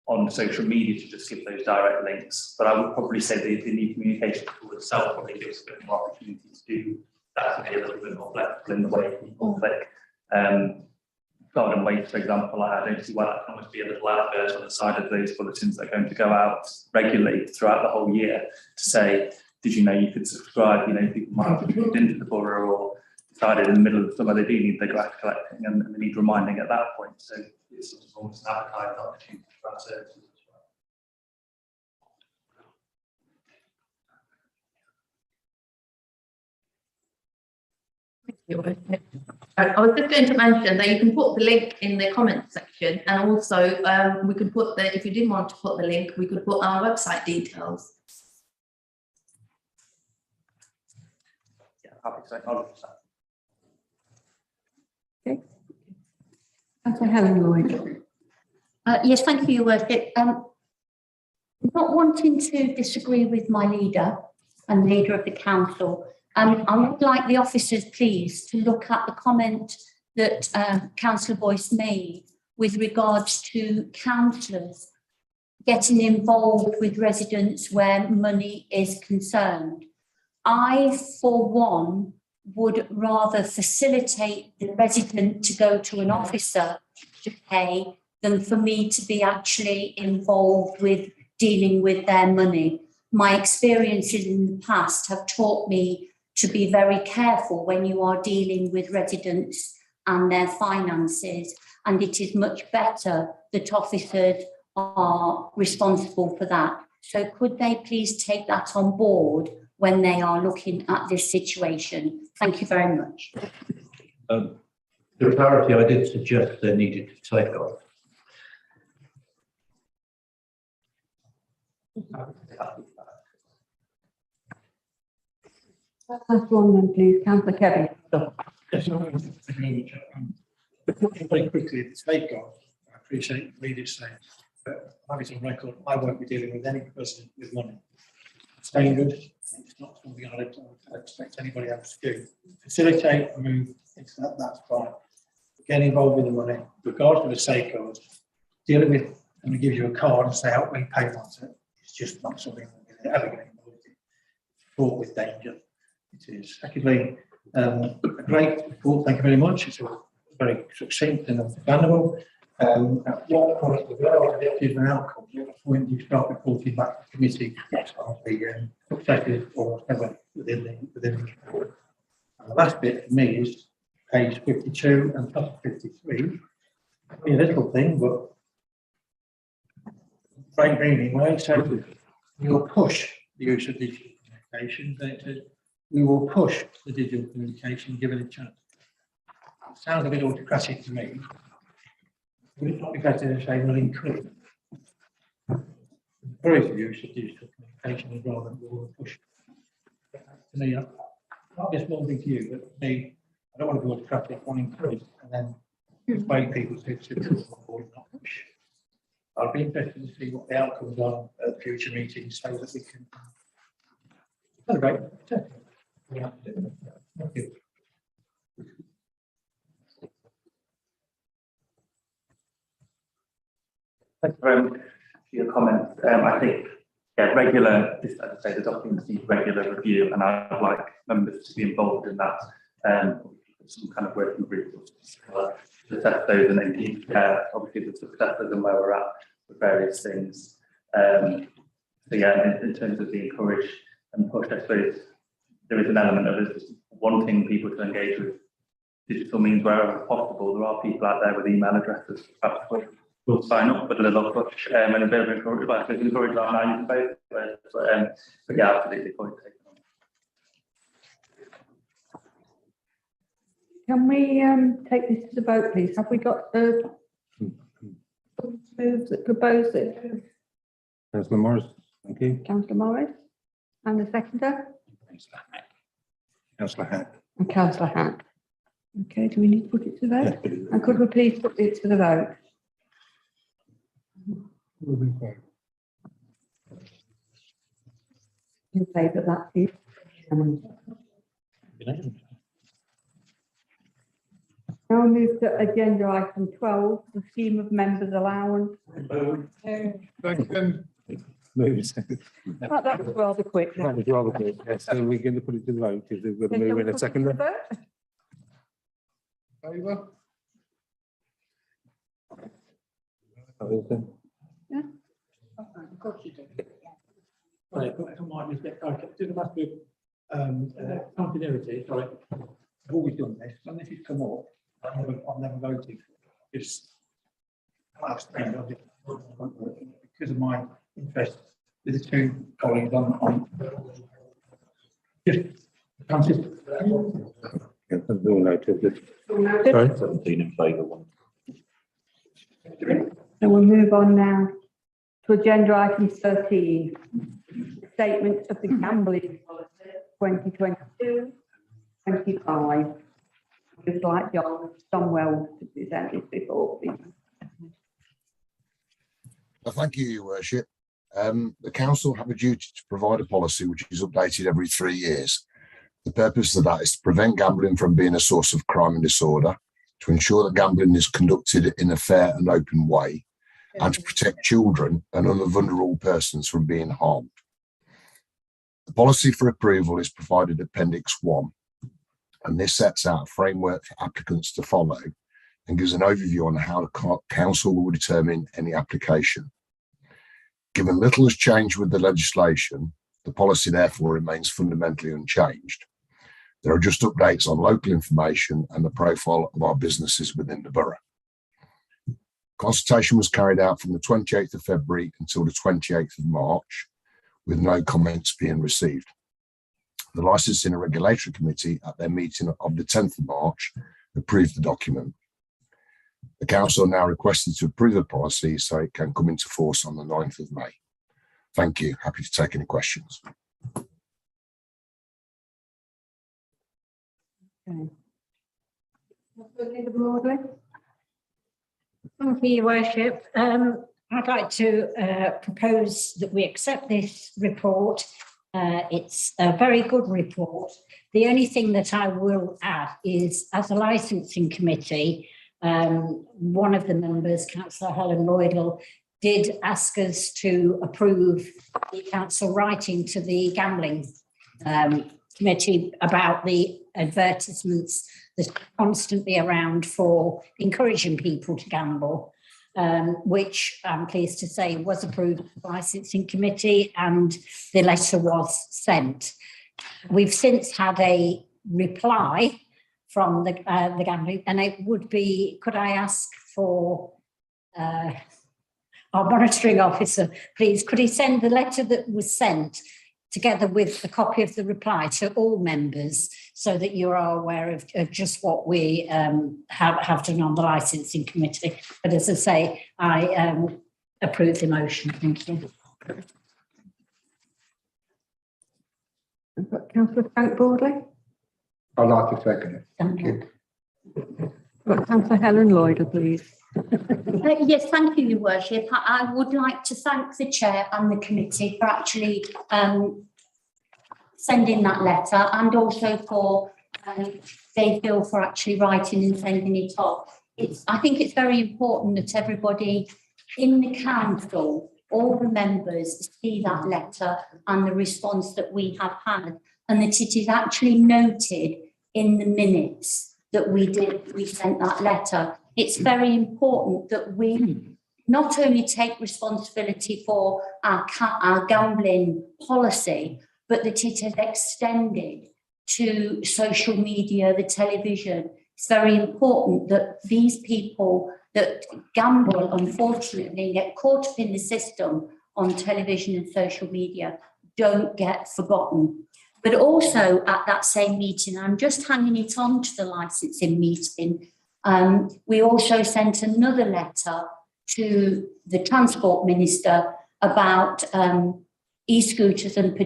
on social media to just give those direct links, but I would probably say the new communication tool itself probably gives a bit more opportunity to do that, to be a little bit more flexible in the way people click. Garden waste, for example, I don't see why that can almost be a little advert on the side of those bulletins that are going to go out regularly throughout the whole year to say, did you know you could subscribe? People might have moved into the borough or decided in the middle of summer they do need their grass collecting and they need reminding at that point. So it's sort of almost an advertised opportunity for our services as well. I was just going to mention that you can put the link in the comment section, and also we could put if you didn't want to put the link, we could put our website details. Yeah, happy to acknowledge that. Okay. Councillor Helen Lloyd. Yes, thank you, Your Worship. Not wanting to disagree with my leader and leader of the council, I would like the officers, please, to look at the comment that Councillor Boyce made with regards to councillors getting involved with residents where money is concerned. I, for one, would rather facilitate the resident to go to an officer to pay than for me to be actually involved with dealing with their money. My experiences in the past have taught me to be very careful when you are dealing with residents and their finances, and it is much better that officers are responsible for that. So could they please take that on board when they are looking at this situation? Thank you very much. For clarity, I did suggest they needed to take off. Last one then, please. Councillor Kevin. Yes, very quickly, the safeguard. I appreciate what you saying, but having on record, I won't be dealing with any person with money. Staying good, It's not something I'd expect anybody else to do. Facilitate and move, that's fine. Get involved with the money, regardless of the sake of dealing with, and we give you a card and say, help me pay once. It's just not something we're ever going to involve in. It's fraught with danger. It is. Secondly, a great report, thank you very much. It's very succinct and understandable. At what point, with our objectives and outcomes, at what point do you start reporting back to the committee of the successes or whatever within the report? And the last bit for me is page 52 and plus 53. A little thing, but great reading, right? So we will push the use of digital communication. Then it says we will push the digital communication given a chance. It sounds a bit autocratic to me. Would it not be better to say we'll encourage the use of digital communication rather than we'll push? To me, not just one thing to you, but to me, I don't want to be autocratic, I want to encourage and then persuade people to come on board and not push. I'll be interested to see what the outcomes are at future meetings so that we can. That's great. Yeah. Thank you. Thank you very much for your comments. I think, regular, as I say, the documents need regular review, and I'd like members to be involved in that. Some kind of working group to assess those and then keep obviously the successes and where we're at with various things. So yeah, in terms of the encourage and push, I suppose there is an element of us wanting people to engage with digital means wherever possible. There are people out there with email addresses, perhaps will sign up with a little push and a bit of encouragement. I encourage that now using both. But yeah, absolutely. Can we take this to the vote, please? Have we got the moves that propose it? Councillor Morris, thank you. Councillor Morris, and the seconder? Councillor Hack. And Councillor Hack. Okay, do we need to put it to the vote? Yes, please. And could we please put it to the vote? In favour, that is. Now we move to agenda item 12, the scheme of members' allowance. Well, that was rather quick. That was rather quick. Yes, so we're going to put it to the vote. If we're going to move in a second. Favour? Yeah. Of course you do. Right, I might just get to the matter of continuity. Sorry, I've always done this. When this has come up, I've never voted. It's because of my interest with the two colleagues on just consistent. Sorry? 17 in favour, 1. And we'll move on now to agenda item 13, statement of the gambling policy 2022-25. Just like John Wells to present this before. Thank you, Your Worship. The council have a duty to provide a policy which is updated every 3 years. The purpose of that is to prevent gambling from being a source of crime and disorder, to ensure that gambling is conducted in a fair and open way, and to protect children and other vulnerable persons from being harmed. The policy for approval is provided Appendix 1, and this sets out a framework for applicants to follow and gives an overview on how the council will determine any application. Given little has changed with the legislation, the policy therefore remains fundamentally unchanged. There are just updates on local information and the profile of our businesses within the borough. Consultation was carried out from the 28th of February until the 28th of March, with no comments being received. The Licensing and Regulatory Committee at their meeting of the 10th of March approved the document. The council are now requested to approve the policy so it can come into force on the 9th of May. Thank you. Happy to take any questions. Okay. Thank you, Your Worship. I'd like to propose that we accept this report It's a very good report. The only thing that I will add is, as a licensing committee, one of the members, Councillor Helen Lloyd, did ask us to approve the council writing to the gambling committee about the advertisements that are constantly around for encouraging people to gamble, which I'm pleased to say was approved by the licensing committee and the letter was sent. We've since had a reply from the gambling, and it would be, could I ask for our monitoring officer, please, could he send the letter that was sent together with a copy of the reply to all members so that you are aware of just what we have done on the licensing committee. But as I say, I approve the motion. Thank you. Councillor Frank Broadley. I'd like to second it. Thank you. Councillor Helen Lloyd, please. Yes, thank you, Your Worship. I would like to thank the chair and the committee for actually sending that letter, and also for Dave Hill for actually writing and sending it off. I think it's very important that everybody in the council, all the members, see that letter and the response that we have had, and that it is actually noted in the minutes that we sent that letter. It's very important that we not only take responsibility for our gambling policy, but that it has extended to social media, the television. It's very important that these people that gamble, unfortunately, get caught up in the system on television and social media don't get forgotten. But also at that same meeting, I'm just hanging it on to the licensing meeting, we also sent another letter to the Transport Minister about e-scooters and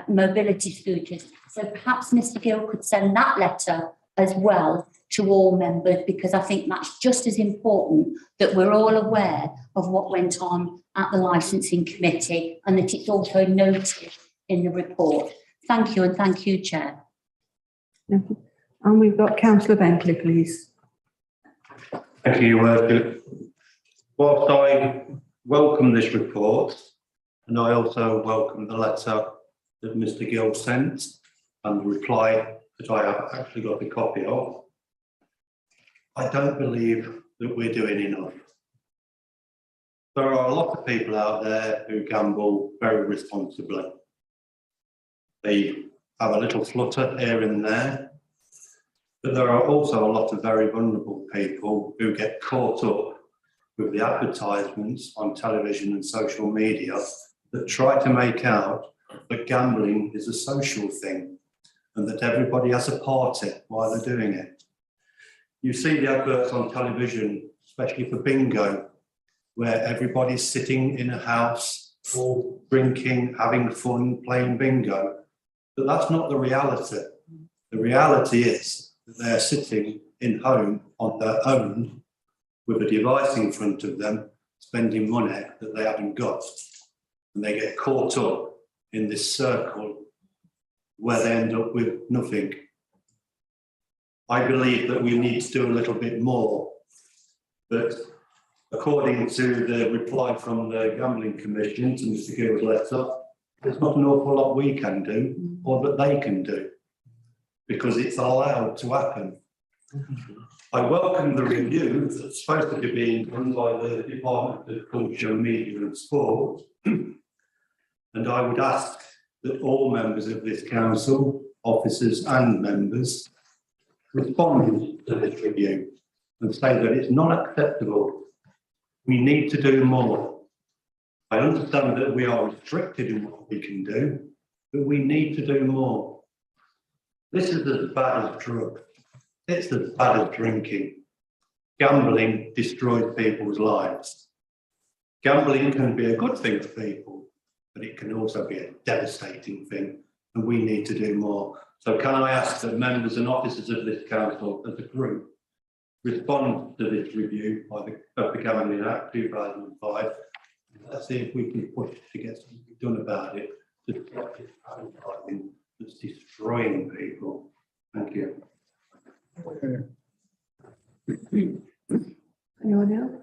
mobility scooters. So perhaps Mr Gill could send that letter as well to all members, because I think that's just as important that we're all aware of what went on at the licensing committee and that it's also noted in the report. Thank you, and thank you, Chair. Thank you. And we've got Councillor Bentley, please. Thank you, Your Worship. Whilst I welcome this report, and I also welcome the letter that Mr Gill sent and the reply that I have actually got a copy of, I don't believe that we're doing enough. There are a lot of people out there who gamble very responsibly. They have a little flutter here and there, but there are also a lot of very vulnerable people who get caught up with the advertisements on television and social media that try to make out that gambling is a social thing and that everybody has a party while they're doing it. You see the adverts on television, especially for bingo, where everybody's sitting in a house, all drinking, having fun, playing bingo. But that's not the reality. The reality is that they're sitting in home on their own with a device in front of them, spending money that they haven't got. And they get caught up in this circle where they end up with nothing. I believe that we need to do a little bit more. But according to the reply from the Gambling Commission to Mr Gill's letter, there's not an awful lot we can do or that they can do, because it's allowed to happen. I welcome the review that's supposed to be being done by the Department of Culture, Media and Sport, and I would ask that all members of this council, officers and members, respond to this review and say that it's not acceptable. We need to do more. I understand that we are restricted in what we can do, but we need to do more. This is as bad as drugs. It's as bad as drinking. Gambling destroys people's lives. Gambling can be a good thing for people, but it can also be a devastating thing, and we need to do more. So can I ask that members and officers of this council as a group respond to this review of the Gambling Act 2005? Let's see if we can push to get something done about it to stop this destroying people. Thank you. Anyone else?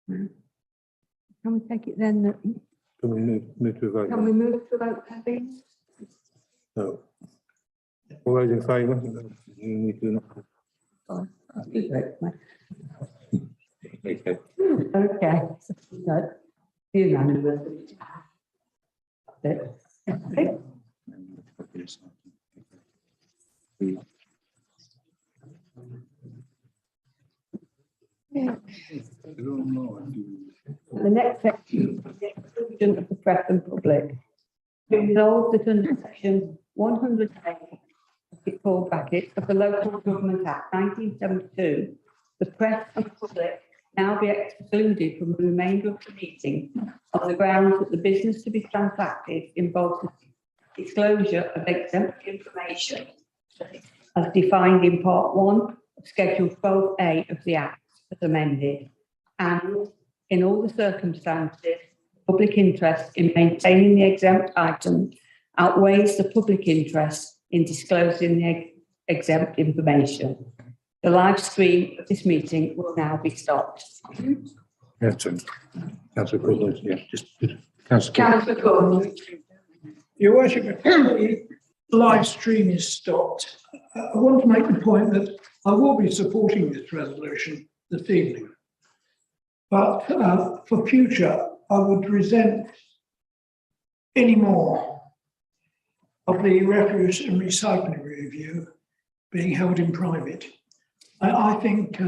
No. Can we take it then? Can we move to a vote? Can we move to vote, Kathy? No. All those in favour? You need to. Okay. Okay. No. Unanimous. Okay. The next section is the exclusion of the press and public. It resolved that under section 100A of the Local Government Act 1972, the press and public now be excluded from the remainder of the meeting on the grounds that the business to be transacted involves the disclosure of exempt information as defined in Part 1 of Schedule 12A of the Act as amended, and in all the circumstances, public interest in maintaining the exempt item outweighs the public interest in disclosing the exempt information. The live stream of this meeting will now be stopped. Yeah, Councillor Corbett, yeah, just Councillor Corbett. Your Worship, the live stream is stopped. I want to make the point that I will be supporting this resolution this evening. But for future, I would resent any more of the refuse and recycling review being held in private. I think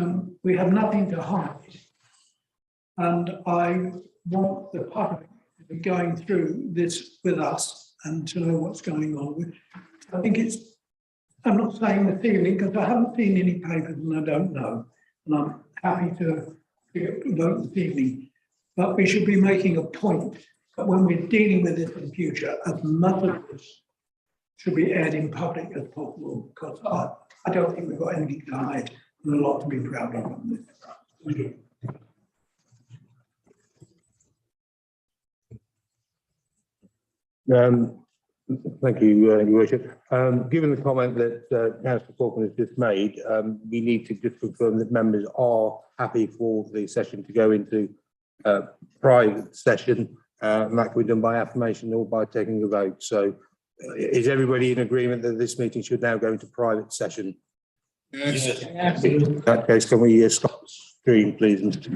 we have nothing to hide. And I want the public to be going through this with us and to know what's going on. I think I'm not saying this evening because I haven't seen any papers and I don't know. And I'm happy to vote this evening. But we should be making a point that when we're dealing with this in future, as much of this should be aired in public as possible, because I don't think we've got anything to hide and a lot to be proud of on this. Thank you. Thank you, Your Worship. Given the comment that Councillor Corcoran has just made, we need to just confirm that members are happy for the session to go into private session, and that can be done by affirmation or by taking a vote. So is everybody in agreement that this meeting should now go into private session? Yes. In that case, can we stop the stream, please, Mr.